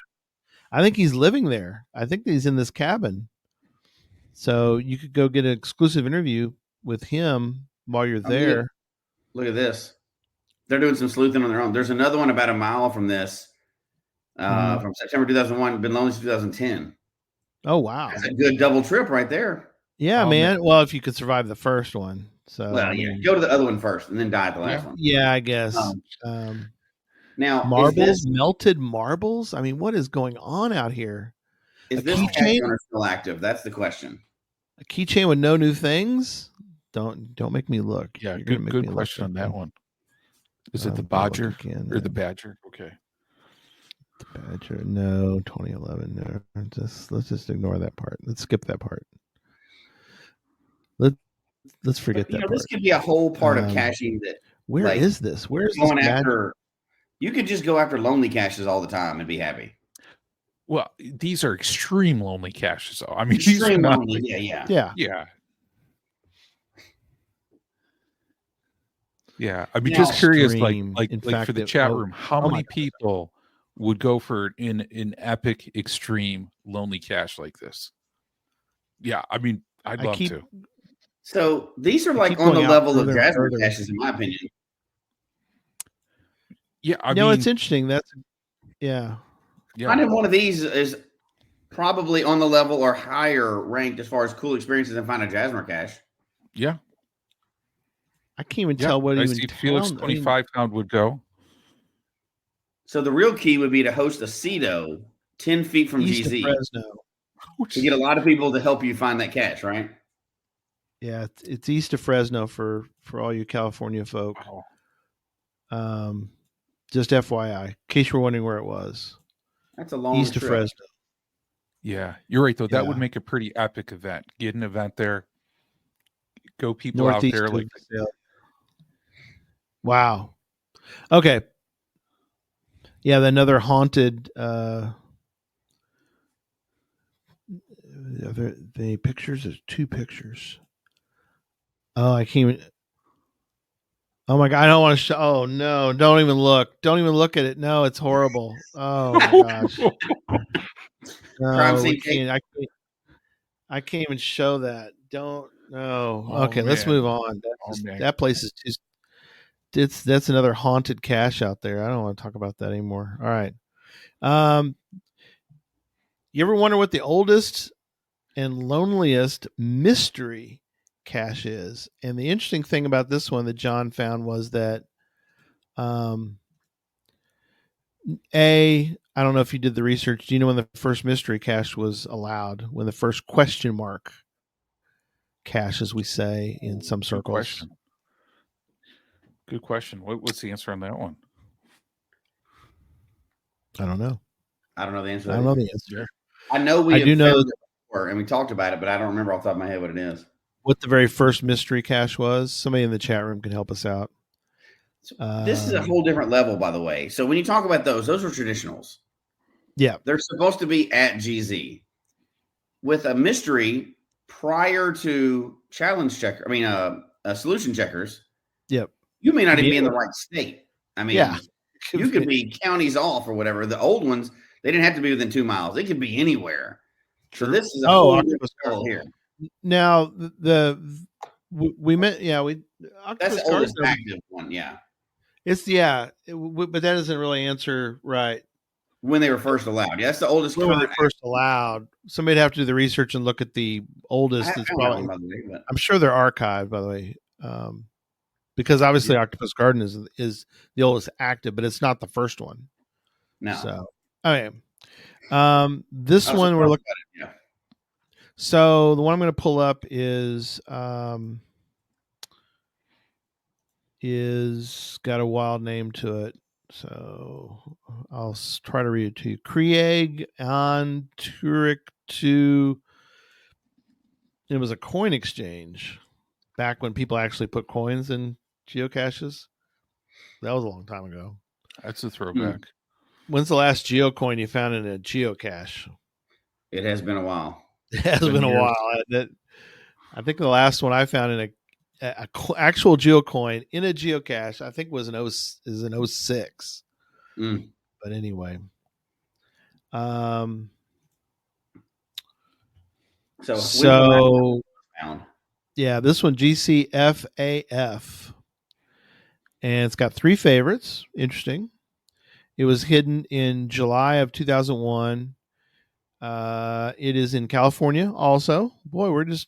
I think he's living there. I think he's in this cabin. So you could go get an exclusive interview with him while you're there. Look at this. They're doing some sleuthing on their own. There's another one about a mile from this. From September 2001, been lonely since 2010. Oh wow, that's a good double trip right there. Yeah, man. Well, if you could survive the first one, so well, go to the other one first and then die at the last one. Yeah, I guess. Now, melted marbles. I mean, what is going on out here? Is this keychain still active? That's the question. A keychain with no new things? Don't make me look. Yeah, good question on that one. Is it the Badger or the Badger? Okay. The Badger, no. 2011, no. Let's just ignore that part. Let's skip that part. Let's forget that part. This could be a whole part of caching that. Where is this? Where's going after? You could just go after lonely caches all the time and be happy. Well, these are extreme lonely caches, though. I mean, extreme lonely. Yeah. I mean, just curious, like for the chat room, how many people would go for an epic, extreme lonely cache like this? Yeah, I mean, I'd love to. So these are like on the level of Jasmine caches, in my opinion. Yeah, I mean, it's interesting. Yeah. Finding one of these is probably on the level or higher ranked as far as cool experiences than find a Jasmine cache. Yeah. I can't even tell what I even see Felix town. 25 pound would go. So the real key would be to host a CETO 10 feet from East of GZ Fresno. to get a lot of people to help you find that cache, right? Yeah, it's east of Fresno for all you California folk. Oh. Just FYI, in case you were wondering where it was. That's a long East trip. of Fresno. Yeah, you're right though. That would Yeah. make a pretty epic event. Get an event there. Go people Northeast out there of like Azalea. Wow. Okay. Yeah, another haunted. The pictures. There's 2 pictures. Oh, I can't even. Oh my god! I don't want to show. Oh no! Don't even look. Don't even look at it. No, it's horrible. Oh my gosh! Crime No, we scene can't. I can't even show that. Don't. No. Oh, Okay, let's man. move on. Oh, man. That place is just. That's another haunted cache out there. I don't want to talk about that anymore. All right. You ever wonder what the oldest and loneliest mystery cache is? And the interesting thing about this one that John found was that, I don't know if you did the research. Do you know when the first mystery cache was allowed? When the first question mark cache, as we say in some circles? question. Good question. What's the answer on that one? I don't know. I don't know the answer. I don't know the answer. I know I do know found it before, and we talked about it, but I don't remember off the top of my head what it is. what the very first mystery cache was. Somebody in the chat room can help us out. This is a whole different level, by the way. So when you talk about those are traditionals. Yeah. They're supposed to be at GZ. With a mystery prior to challenge checker, solution checkers. Yep. You may not even be in the right state. I mean, Yeah. you could be counties off or whatever. The old ones, they didn't have to be within 2 miles. They could be anywhere. So this is a whole different level here. Now we met. Yeah, That's the oldest active one. Yeah. It's but that doesn't really answer right. When they were first allowed. Yeah, that's the oldest. When they were first allowed. Somebody'd have to do the research and look at the oldest. It's probably, by the way, but. I'm sure they're archived, by the way, because obviously Octopus Garden is the oldest active, but it's not the first one. No. So, okay. This one we're looking at. Yeah. So the one I'm going to pull up is got a wild name to it. So I'll try to read it to you. Krieg on Turek 2. It was a coin exchange back when people actually put coins in geocaches. That was a long time ago. That's a throwback. When's the last geocoin you found in a geocache? It has been a while. It has been a while. I think the last one I found in a actual geocoin in a geocache, I think was an 06. But anyway, so yeah, this one GCFAF, and it's got 3 favorites. Interesting. It was hidden in July of 2001. It is in California also. Boy, we're just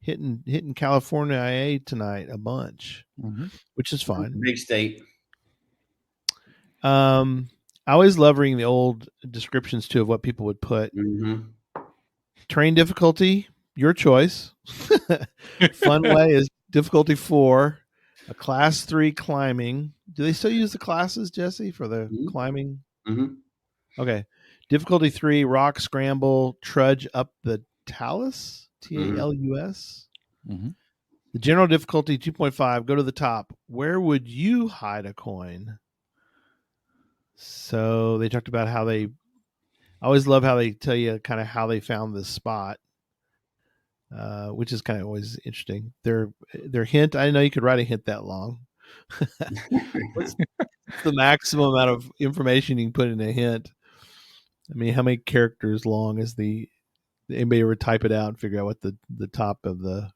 hitting California IA tonight a bunch, which is fine. Big state. I always love reading the old descriptions too of what people would put. Terrain difficulty, your choice. Fun way is difficulty 4. A class 3 climbing. Do they still use the classes, Jesse, for the climbing? Okay. Difficulty 3, rock scramble, trudge up the talus, TALUS. The general difficulty 2.5, go to the top. Where would you hide a coin? So they talked about I always love how they tell you kind of how they found this spot, which is kind of always interesting. Their hint, I didn't know you could write a hint that long. What's the maximum amount of information you can put in a hint? I mean, how many characters long is anybody ever type it out and figure out what the top of the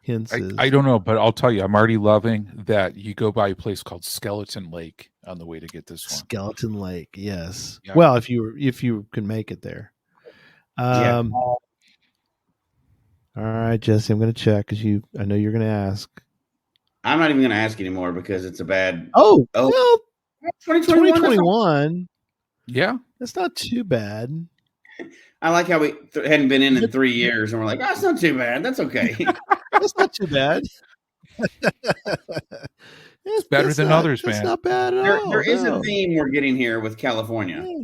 hints is? I don't know, but I'll tell you, I'm already loving that you go by a place called Skeleton Lake on the way to get this one. Skeleton Lake, yes. Yeah. Well, if you can make it there. All right, Jesse, I'm going to check because I know you're going to ask. I'm not even going to ask anymore because it's a bad. Oh, Oh, well, 2021. 2021. Yeah. That's not too bad. I like how we hadn't been in 3 years, and we're like, oh, it's not too bad. That's okay. That's not too bad. It's better than others, man. That's not bad at all. There is a no. theme we're getting here with California. Yeah.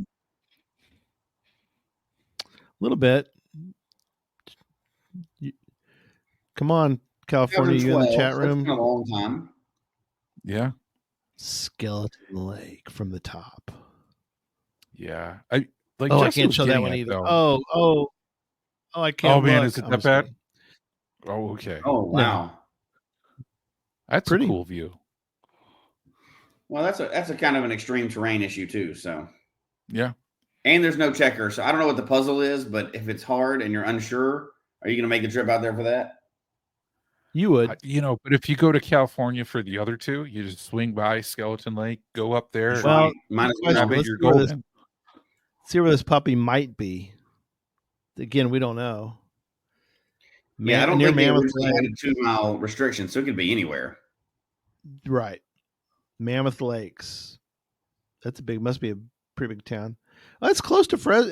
A little bit. Come on, California, you in the chat room? That's been a long time. Yeah. Skeleton Lake from the top. Yeah. I Jesse can't show that one either. Though. I can't. Oh man, look. is it that bad? Oh, okay. Oh wow. No. That's pretty a cool view. Well, that's a kind of an extreme terrain issue too. So yeah. And there's no checker, so I don't know what the puzzle is, but if it's hard and you're unsure, are you going to make the trip out there for that? You would, but if you go to California for the other two, you just swing by Skeleton Lake, go up there. Well, see where this puppy might be. Again, we don't know. I don't think they originally had a 2-mile restriction, so it could be anywhere. Right. Mammoth Lakes. That's must be a pretty big town. Well, it's close to Fresno.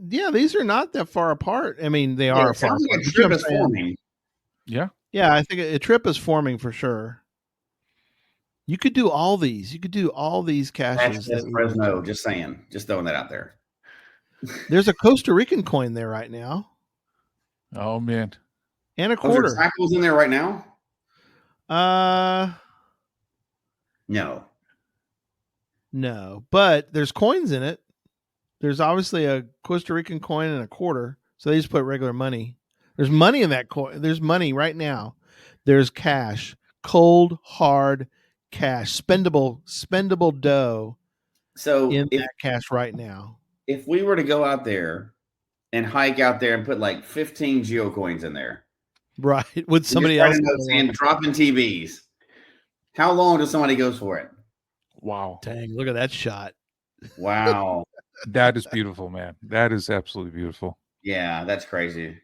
Yeah, these are not that far apart. I mean, they are far apart. Like a trip is forming. Yeah. Yeah, I think a trip is forming for sure. You could do all these. You could do all these caches. That's Fresno. Just saying. Just throwing that out there. There's a Costa Rican coin there right now. Oh man. And a quarter. Are tackles in there right now? No, but there's coins in it. There's obviously a Costa Rican coin and a quarter. So they just put regular money. There's money in that coin. There's money right now. There's cash, cold, hard cash, spendable dough. So in that cash right now. If we were to go out there and hike out there and put like 15 geocoins in there. Right. With somebody else. And dropping TVs. How long does somebody go for it? Wow. Dang, look at that shot. Wow. That is beautiful, man. That is absolutely beautiful. Yeah, that's crazy.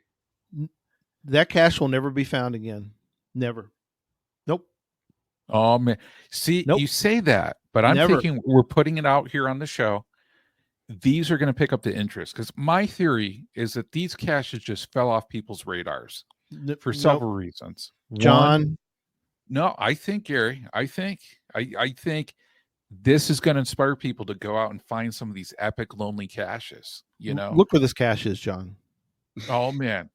That cash will never be found again. Never. Nope. Oh, man. See, you say that, but I'm thinking we're putting it out here on the show. These are going to pick up the interest because my theory is that these caches just fell off people's radars for several reasons. John? No, I think, Gary, I think this is going to inspire people to go out and find some of these epic lonely caches. You know, look where this cache is, John. Oh man,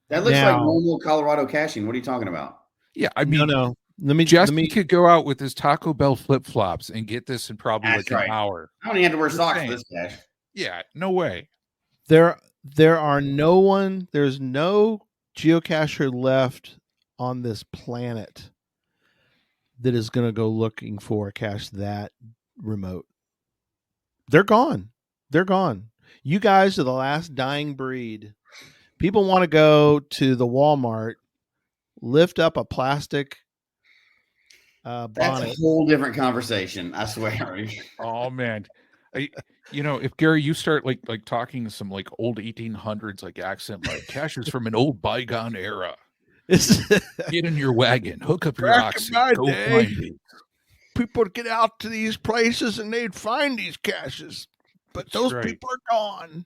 that looks like normal Colorado caching. What are you talking about? Yeah, I mean, no. Jesse could go out with his Taco Bell flip flops and get this in probably an hour. I don't even have to wear socks for this cache. Yeah, no way. There's no geocacher left on this planet that is going to go looking for a cache that remote. They're gone. You guys are the last dying breed. People want to go to the Walmart, lift up a plastic bonnet. That's a whole different conversation, I swear. Oh man. If Gary, you start like talking some like old 1800s like accent, like caches from an old bygone era. Get in your wagon, hook up your oxen, go find it. People would get out to these places and they'd find these caches, but those people are gone.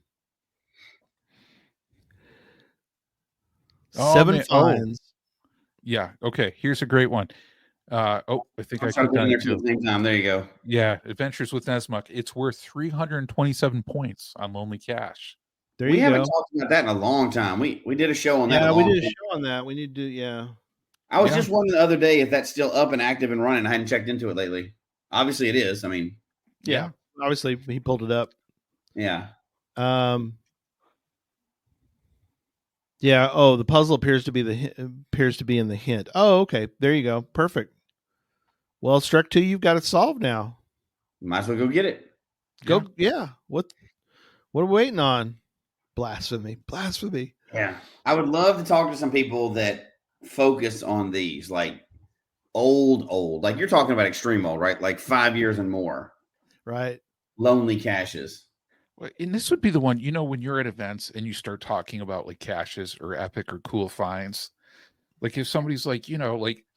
Oh, 7 finds. Yeah. Okay. Here's a great one. I think I clicked on it too. There you go. Yeah. Adventures with Nesmuk. It's worth 327 points on Lonely Cache. We haven't talked about that in a long time. We did a show on that. Yeah, we did a show on that. We need to. Yeah. I was just wondering the other day if that's still up and active and running. I hadn't checked into it lately. Obviously, it is. I mean, yeah. Obviously, he pulled it up. Yeah. Yeah. Oh, the puzzle appears to be in the hint. Oh, okay. There you go. Perfect. Well, Struck 2, you've got it solved now. Might as well go get it. Go. Yeah. What are we waiting on? Blasphemy. Yeah. I would love to talk to some people that focus on these, like old. Like you're talking about extreme old, right? Like 5 years and more. Right. Lonely caches. And this would be the one, when you're at events and you start talking about like caches or epic or cool finds, Like if somebody's like,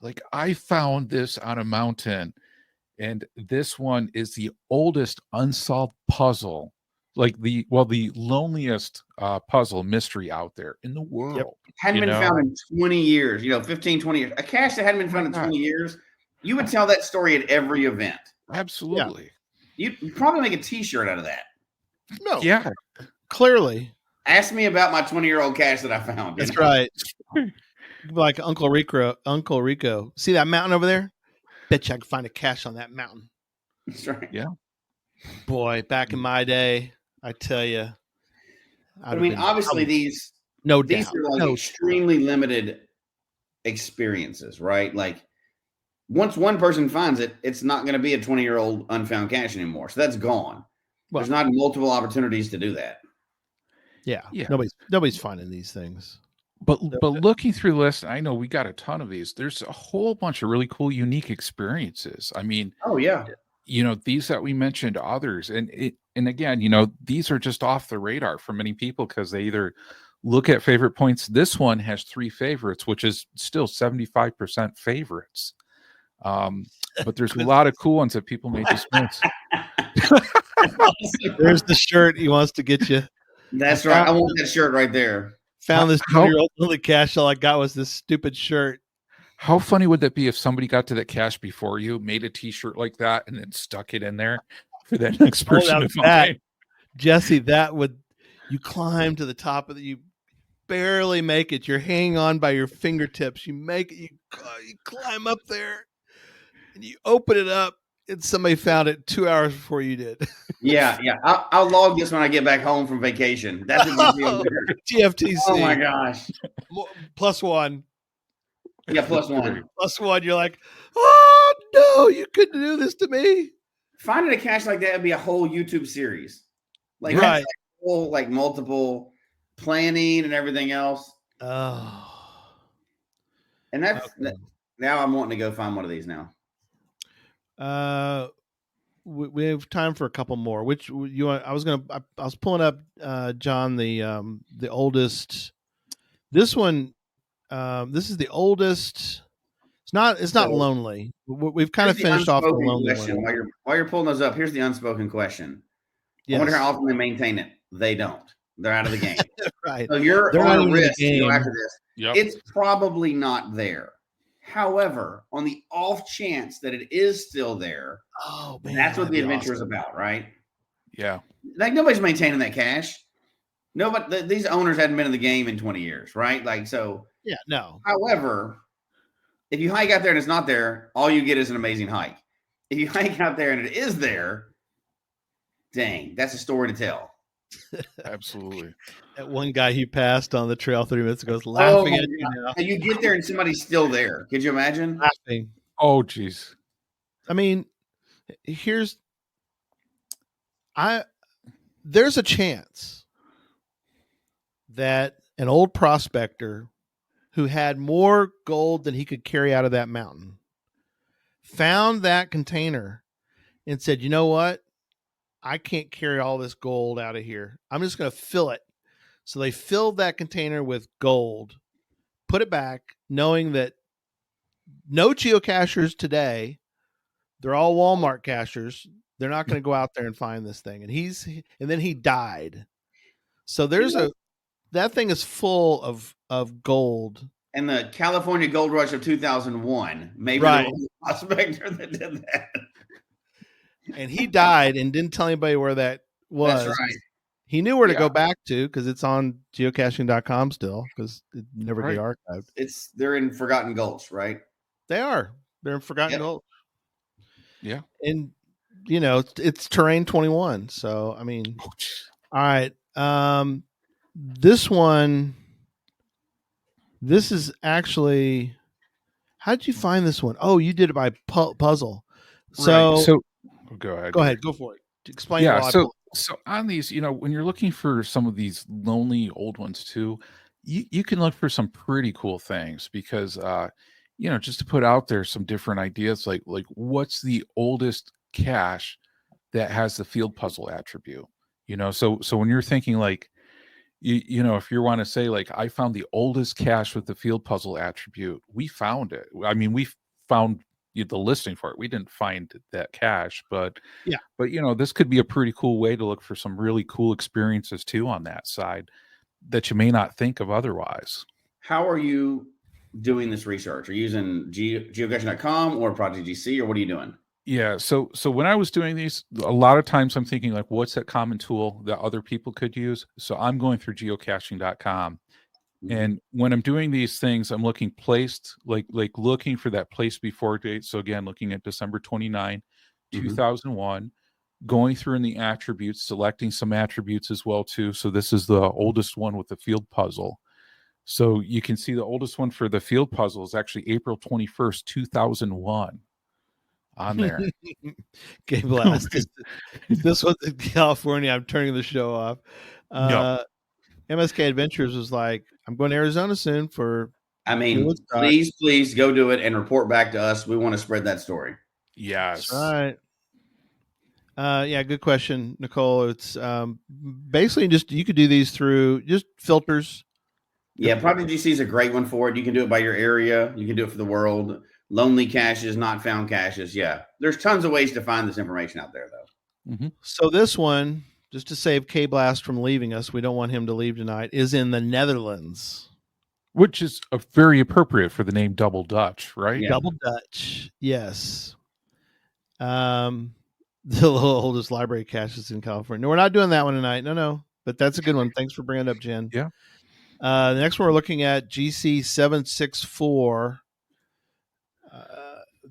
like I found this on a mountain, and this one is the oldest unsolved puzzle, like the loneliest puzzle mystery out there in the world. Hadn't been found in 20 years, 15, 20 years. A cache that hadn't been found in 20 years, you would tell that story at every event. Absolutely. Yeah. You'd probably make a t-shirt out of that. No. Yeah. Clearly. Ask me about my 20-year-old cache that I found. That's right. Like Uncle Rico. See that mountain over there? Bet you I can find a cache on that mountain. That's right. Yeah. Boy, back in my day, I tell you. Obviously these are like extremely limited experiences, right? Like once one person finds it, it's not going to be a 20-year-old unfound cache anymore. So that's gone. Well, there's not multiple opportunities to do that. Yeah. Nobody's finding these things. But looking through the list, I know we got a ton of these. There's a whole bunch of really cool, unique experiences. I mean, oh yeah, these that we mentioned, others, and again, these are just off the radar for many people because they either look at favorite points. This one has 3 favorites, which is still 75% favorites. But there's a lot of cool ones that people may just miss. There's the shirt he wants to get you. That's right. I want that shirt right there. Found this 20-year-old only cache. All I got was this stupid shirt. How funny would that be if somebody got to that cache before you, made a t-shirt like that, and then stuck it in there for that next person to find? Jesse, you climb to the top of you barely make it. You're hanging on by your fingertips. You make it, you climb up there, and you open it up, and somebody found it 2 hours before you did. Yeah. I'll log this when I get back home from vacation. That's a good deal. GFTC. Oh my gosh. +1. Yeah, +1. +1. You're like, oh no, you couldn't do this to me. Finding a cache like that would be a whole YouTube series. Like, right. Whole, like multiple planning and everything else. Oh. And that's now I'm wanting to go find one of these now. We have time for a couple more. Which you want? I was pulling up, John, the oldest. This one, this is the oldest. It's not lonely. We've kind of finished off the lonely question. one. While you're pulling those up, here's the unspoken question. Yes. I wonder how often they maintain it. They don't. They're out of the game. Right. So you're on a risk to go after this. Yep. It's probably not there. However, on the off chance that it is still there, that's what the adventure is about, right? Yeah. Like nobody's maintaining that cache. Nobody. These owners hadn't been in the game in 20 years, right? Like so. Yeah. No. However, if you hike out there and it's not there, all you get is an amazing hike. If you hike out there and it is there, dang, that's a story to tell. Absolutely. That one guy he passed on the trail 3 minutes ago is laughing at you now. And you get there and somebody's still there. Could you imagine? Laughing. Oh, geez. I mean, there's a chance that an old prospector who had more gold than he could carry out of that mountain found that container and said, you know what? I can't carry all this gold out of here. I'm just going to fill it. So they filled that container with gold, put it back, knowing that no geocachers today, they're all Walmart cachers. They're not going to go out there and find this thing. And then he died. So that thing is full of gold. And the California Gold Rush of 2001, maybe right. The prospector that did that. And he died and didn't tell anybody where that was. That's right. He knew where to go back to because it's on geocaching.com still because it never get archived. They're in Forgotten Gulch, right? They are. They're in Forgotten Gulch. Yeah. And, it's Terrain 21. So, I mean, all right. This one, this is actually, how'd you find this one? Oh, you did it by puzzle. So go ahead. Go ahead. Go for it. Explain. Yeah. So on these, when you're looking for some of these lonely old ones too, you can look for some pretty cool things because, just to put out there some different ideas, like what's the oldest cache that has the field puzzle attribute, so when you're thinking like, you know, if you want to say like, I found the oldest cache with the field puzzle attribute, we found it. I mean, we found the listing for it. We didn't find that cache, but Yeah. but you know, this could be a pretty cool way to look for some really cool experiences too on that side that you may not think of otherwise. How are you doing this research? Are you using geocache.com or Project GC, or what are you doing? Yeah, so when I was doing these, a lot of times I'm thinking like, what's that common tool that other people could use? So I'm going through geocaching.com. And when I'm doing these things, I'm looking looking for that place before date. So again, looking at December 29, 2001, going through in the attributes, selecting some attributes as well too. So this is the oldest one with the field puzzle. So you can see the oldest one for the field puzzle is actually April 21st, 2001 on there. Okay, blast. If this was in California, I'm turning the show off. No. MSK Adventures was like, I'm going to Arizona soon for. I mean, please go do it and report back to us. We want to spread that story. Yes. That's right. Yeah, good question, Nicole. It's basically just you could do these through just filters. Yeah, Project GC is a great one for it. You can do it by your area. You can do it for the world. Lonely caches, not found caches. Yeah, there's tons of ways to find this information out there, though. So this one, just to save K-Blast from leaving us, we don't want him to leave tonight, is in the Netherlands. Which is very appropriate for the name Double Dutch, right? Yeah. Double Dutch, yes. The oldest library caches in California. No, we're not doing that one tonight. No. But that's a good one. Thanks for bringing it up, Jen. Yeah. The next one we're looking at, GC764.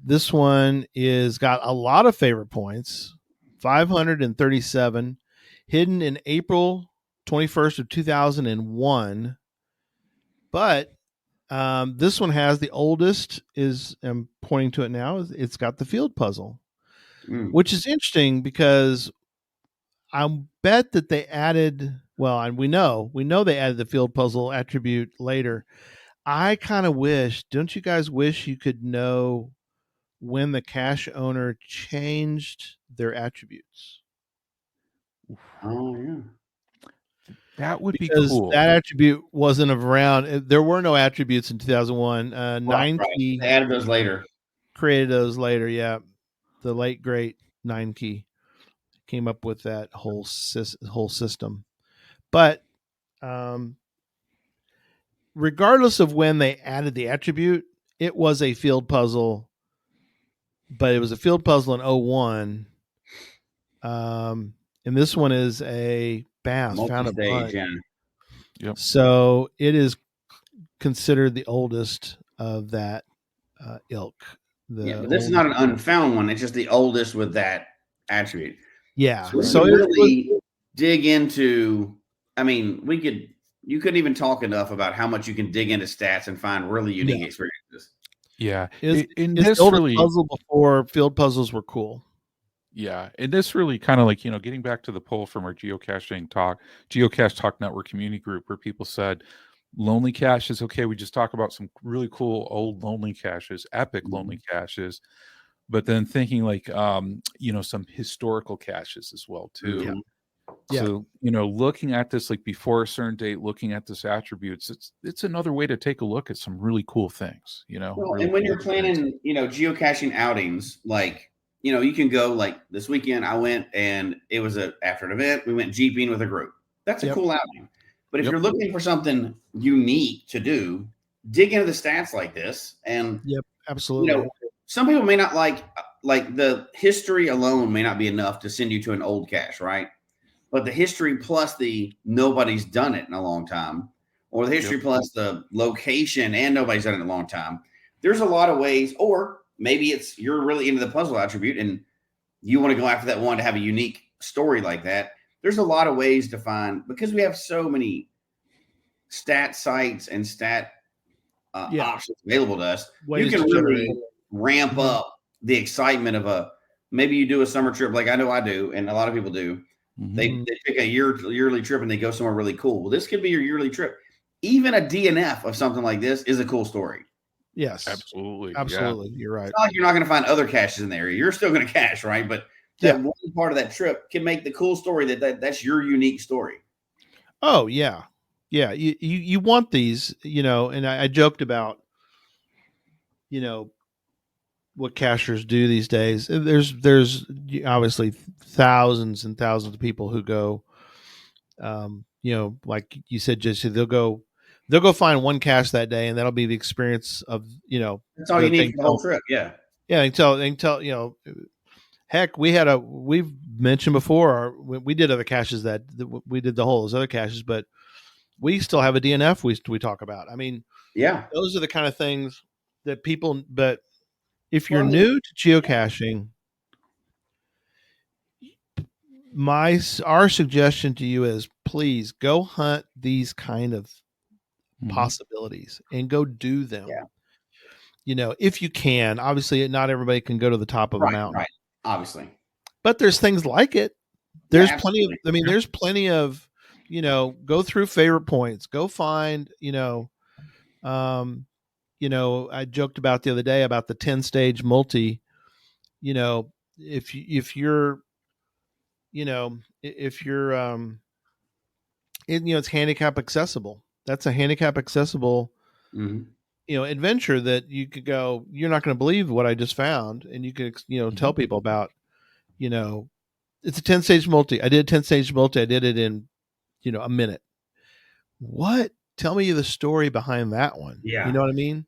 This one is got a lot of favorite points, 537, hidden in April 21st of 2001. But this one has the oldest, I'm pointing to it now, it's got the field puzzle, which is interesting because I bet that they added, and we know they added the field puzzle attribute later. I kind of wish, don't you guys wish you could know when the cache owner changed their attributes? Oh, yeah. That would be Because cool. that attribute wasn't around. There were no attributes in 2001. Right. Key They added those later. Created those later, yeah. The late great 9 Key came up with that whole system. But regardless of when they added the attribute, it was a field puzzle. But it was a field puzzle in 01. And this one is a bass, found a bunch. Yeah. Yep. So it is considered the oldest of that ilk. But this is not an unfound one. It's just the oldest with that attribute. Yeah. So really dig into, I mean, you couldn't even talk enough about how much you can dig into stats and find really unique experiences. Yeah. It's the puzzle before field puzzles were cool. Yeah. And this really kind of like, getting back to the poll from our Geocache Talk Network community group where people said lonely caches, okay, we just talk about some really cool old lonely caches, epic lonely caches, but then thinking like, some historical caches as well too. Yeah. So, looking at this like before a certain date, looking at this attributes, it's another way to take a look at some really cool things, Well, and when you're planning, geocaching outings, like, you can go like this weekend. I went and it was after an event. We went jeeping with a group. That's a cool outing. But if you're looking for something unique to do, dig into the stats like this. And absolutely. Some people may not like the history alone may not be enough to send you to an old cache, right? But the history plus the nobody's done it in a long time, or the history plus the location and nobody's done it in a long time. There's a lot of ways, or maybe you're really into the puzzle attribute and you want to go after that one to have a unique story like that. There's a lot of ways to find, because we have so many stat sites and stat options available to us. You can really ramp up the excitement of maybe you do a summer trip like I know I do, and a lot of people do. They pick a yearly trip and they go somewhere really cool. Well, this could be your yearly trip. Even a DNF of something like this is a cool story. Yes, absolutely. Yeah. You're right. It's not like you're not going to find other caches in the area. You're still going to cache, right? But that one part of that trip can make the cool story that's your unique story. Oh yeah, Yeah, you want these, and I joked about, what cachers do these days. There's obviously thousands and thousands of people who go, like you said, Jesse, they'll go find one cache that day, and that'll be the experience of, That's all you that need they for the tell. whole trip. Yeah. Yeah, they can tell, heck, we've mentioned before, we did other caches that we did the whole those other caches, but we still have a DNF we talk about. I mean, Yeah. those are the kind of things that people, but if you're Well, new to geocaching, our suggestion to you is please go hunt these kind of possibilities and go do them. If you can. Obviously, not everybody can go to the top of a mountain. Right. Obviously. But there's things like it. There's plenty of, there's plenty of, go through favorite points, go find, I joked about the other day about the 10-stage multi, if you're, it's handicap accessible. That's a handicap accessible, adventure that you could go, you're not going to believe what I just found. And you could, tell people about, it's a 10-stage multi. I did a 10-stage multi. I did it in, a minute. What? Tell me the story behind that one. Yeah. You know what I mean?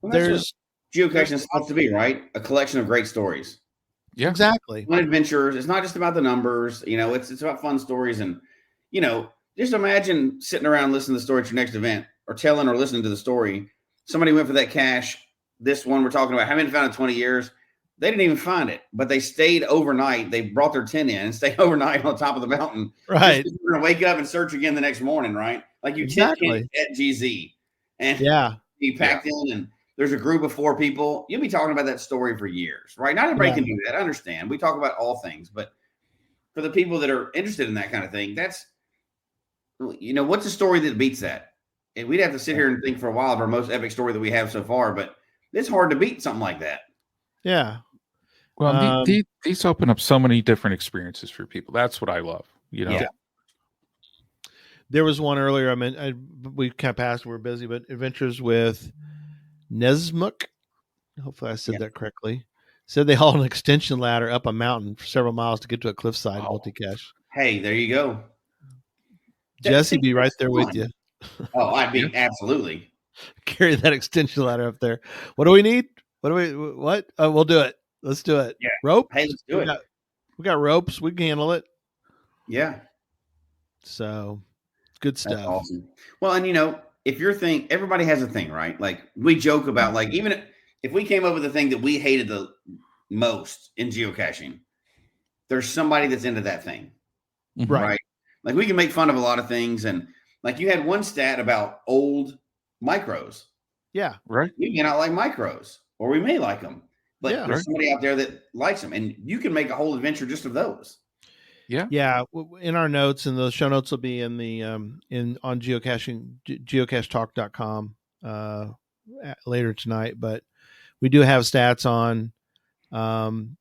Well, there's geocaching is supposed to be, right? A collection of great stories. Yeah. Exactly. Fun adventures. It's not just about the numbers. It's about fun stories. And, just imagine sitting around listening to the story at your next event, or telling or listening to the story. Somebody went for that cache. This one we're talking about, haven't found in 20 years. They didn't even find it, but they stayed overnight. They brought their tent in and stayed overnight on top of the mountain. Right. You're going to wake up and search again the next morning, right? Like you tent at GZ. And you packed in, and there's a group of 4 people. You'll be talking about that story for years, right? Not everybody can do that. I understand. We talk about all things, but for the people that are interested in that kind of thing, that's, what's a story that beats that? And we'd have to sit here and think for a while of our most epic story that we have so far, but it's hard to beat something like that. Yeah. Well, these open up so many different experiences for people. That's what I love. Yeah. There was one earlier. I mean, we kind of passed. We're busy, but Adventures with Nesmuk. Hopefully, I said that correctly. Said they hauled an extension ladder up a mountain for several miles to get to a cliffside multi-cache. Hey, there you go. Jesse be right there with you. Oh, I'd be absolutely carry that extension ladder up there. What do we need? What? Oh, we'll do it. Let's do it. Yeah. Rope. Hey, let's do it. We got ropes. We can handle it. Yeah. So good stuff. That's awesome. Well, and if your thing, everybody has a thing, right? Like we joke about, like, even if we came up with a thing that we hated the most in geocaching, there's somebody that's into that thing. Right. Like we can make fun of a lot of things. And like you had one stat about old micros. Yeah. Right. We may not like micros, or we may like them, but there's somebody out there that likes them, and you can make a whole adventure just of those. Yeah. Yeah. In our notes, and those show notes will be in the, on geocaching, geocachetalk.com, later tonight, but we do have stats on,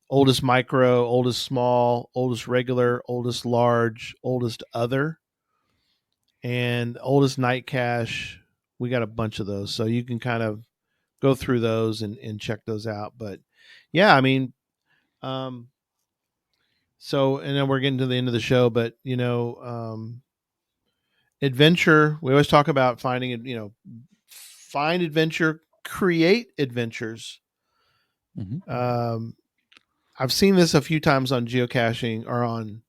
oldest micro, oldest small, oldest regular, oldest large, oldest other, and oldest night cache. We got a bunch of those, so you can kind of go through those and check those out. But yeah, I mean, so, and then we're getting to the end of the show, but adventure, we always talk about finding, find adventure, create adventures. I've seen this a few times on geocaching, or on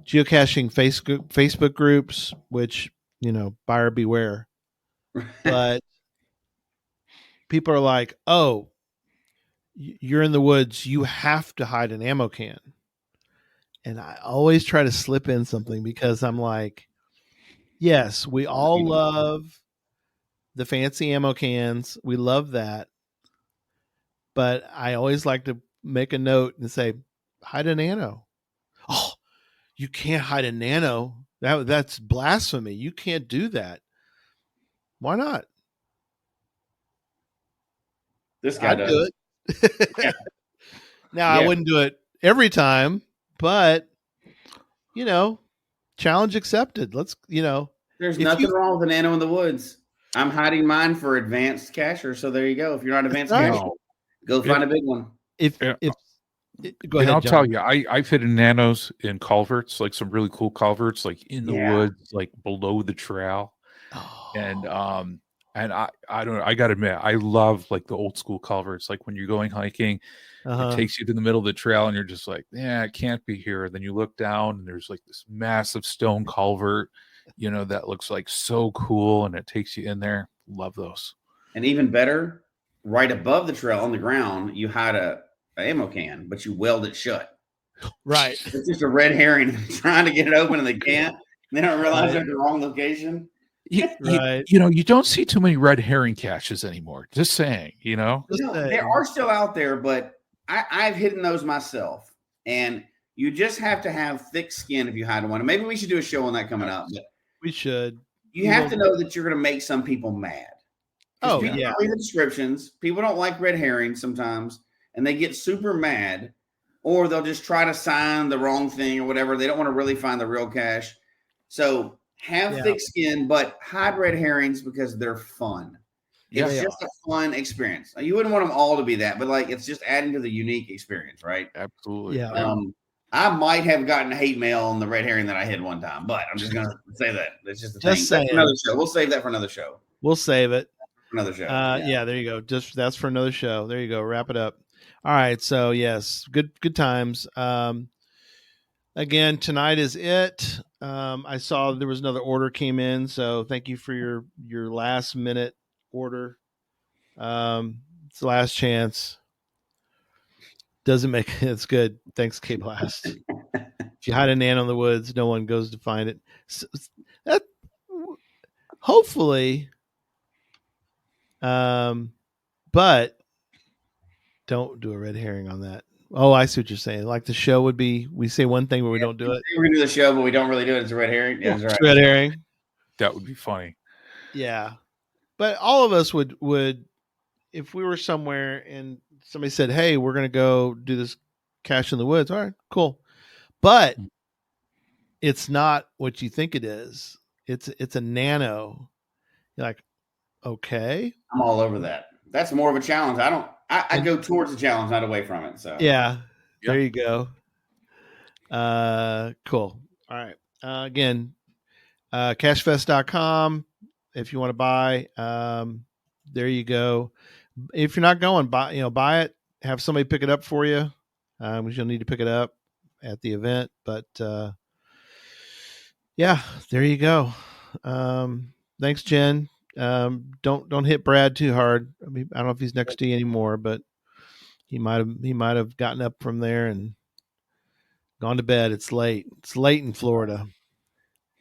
geocaching Facebook groups, which, buyer beware. But people are like, oh, you're in the woods, you have to hide an ammo can. And I always try to slip in something, because I'm like, yes, we all love the fancy ammo cans. We love that. But I always like to make a note and say, hide a nano. Oh, you can't hide a nano. That's blasphemy. You can't do that. Why not? This guy does. Do it. Yeah. Now, I wouldn't do it every time, but challenge accepted. Let's, There's nothing wrong with a nano in the woods. I'm hiding mine for advanced cacher. So there you go. If you're not advanced cacher, go find a big one. Go ahead, I'll John. tell you, I've hidden nanos in culverts, like some really cool culverts, like in the woods, like below the trail. And I don't know, I gotta admit, I love like the old school culverts, like when you're going hiking, it takes you to the middle of the trail and you're just like, yeah, it can't be here. And then you look down and there's like this massive stone culvert, that looks like so cool, and it takes you in there. Love those. And even better, right above the trail on the ground, you hide a ammo can, but you weld it shut. Right. It's just a red herring trying to get it open and they can't. They don't realize they're in the wrong location. You don't see too many red herring caches anymore. Just saying, They are still out there, but I've hidden those myself. And you just have to have thick skin if you hide one. And maybe we should do a show on that coming up. But we should. You have to know that you're going to make some people mad. Oh, people yeah. Read the descriptions. People don't like red herrings sometimes, and they get super mad, or they'll just try to sign the wrong thing or whatever. They don't want to really find the real cache. So have thick skin, but hide red herrings because they're fun. It's just a fun experience. You wouldn't want them all to be that, but like it's just adding to the unique experience, right? Absolutely. Yeah. I might have gotten hate mail on the red herring that I hid one time, but I'm just going to say that. It's just a thing. That's another show. We'll save that for another show. We'll save it. Another show. Yeah, there you go. That's for another show. There you go. Wrap it up. All right. So yes, good times. Again, tonight is it. I saw there was another order came in, so thank you for your last minute order. It's the last chance. Doesn't make it's good. Thanks, K Blast. If you hide a nano in the woods, no one goes to find it. So that hopefully, but don't do a red herring on that. Oh, I see what you're saying. Like the show would be, we say one thing, but we don't do it. We do the show, but we don't really do it. It's a red herring. Yeah, that's right. Red herring. That would be funny. Yeah, but all of us would if we were somewhere and somebody said, "Hey, we're going to go do this cache in the woods." All right, cool. But it's not what you think it is. It's a nano. You're like, okay. I'm all over that. That's more of a challenge. I go towards the challenge, not away from it. So yeah, there you go. Cool. All right. Again, cachefest.com. If you want to buy, there you go. If you're not going, buy it. Have somebody pick it up for you. Because you'll need to pick it up at the event. But yeah, there you go. Thanks, Jen. Don't hit Brad too hard. I mean, I don't know if he's next to you anymore, but he might have gotten up from there and gone to bed. It's late. It's late in Florida.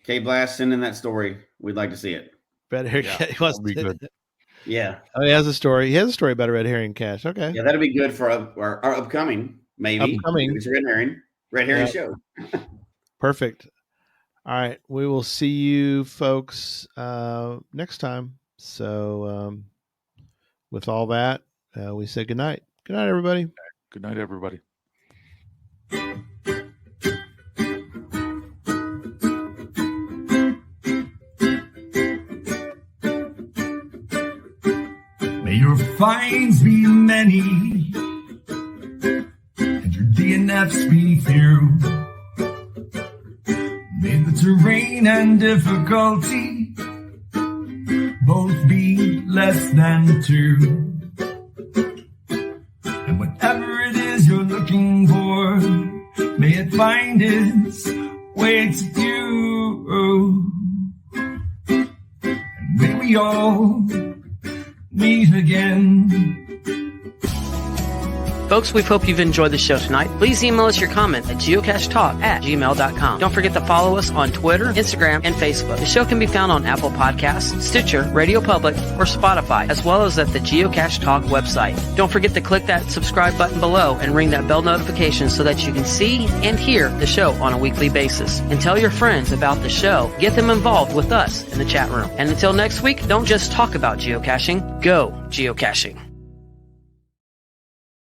K Blast, send in that story. We'd like to see it. Red herring cache wants to be good. Yeah. Oh, he has a story. He has a story about a red herring cache. Okay. Yeah, that'll be good for our upcoming, maybe. It's a red herring show. Perfect. All right. We will see you folks next time. So with all that, we say good night. Good night, everybody. Good night, everybody. May your finds be many and your DNFs be few. May the terrain and difficulty both be less than 2. And whatever it is you're looking for, may it find its way to you. And may we all meet again. Folks, we hope you've enjoyed the show tonight. Please email us your comment at geocachetalk@gmail.com. Don't forget to follow us on Twitter, Instagram, and Facebook. The show can be found on Apple Podcasts, Stitcher, Radio Public, or Spotify, as well as at the Geocache Talk website. Don't forget to click that subscribe button below and ring that bell notification so that you can see and hear the show on a weekly basis. And tell your friends about the show. Get them involved with us in the chat room. And until next week, don't just talk about geocaching, go geocaching.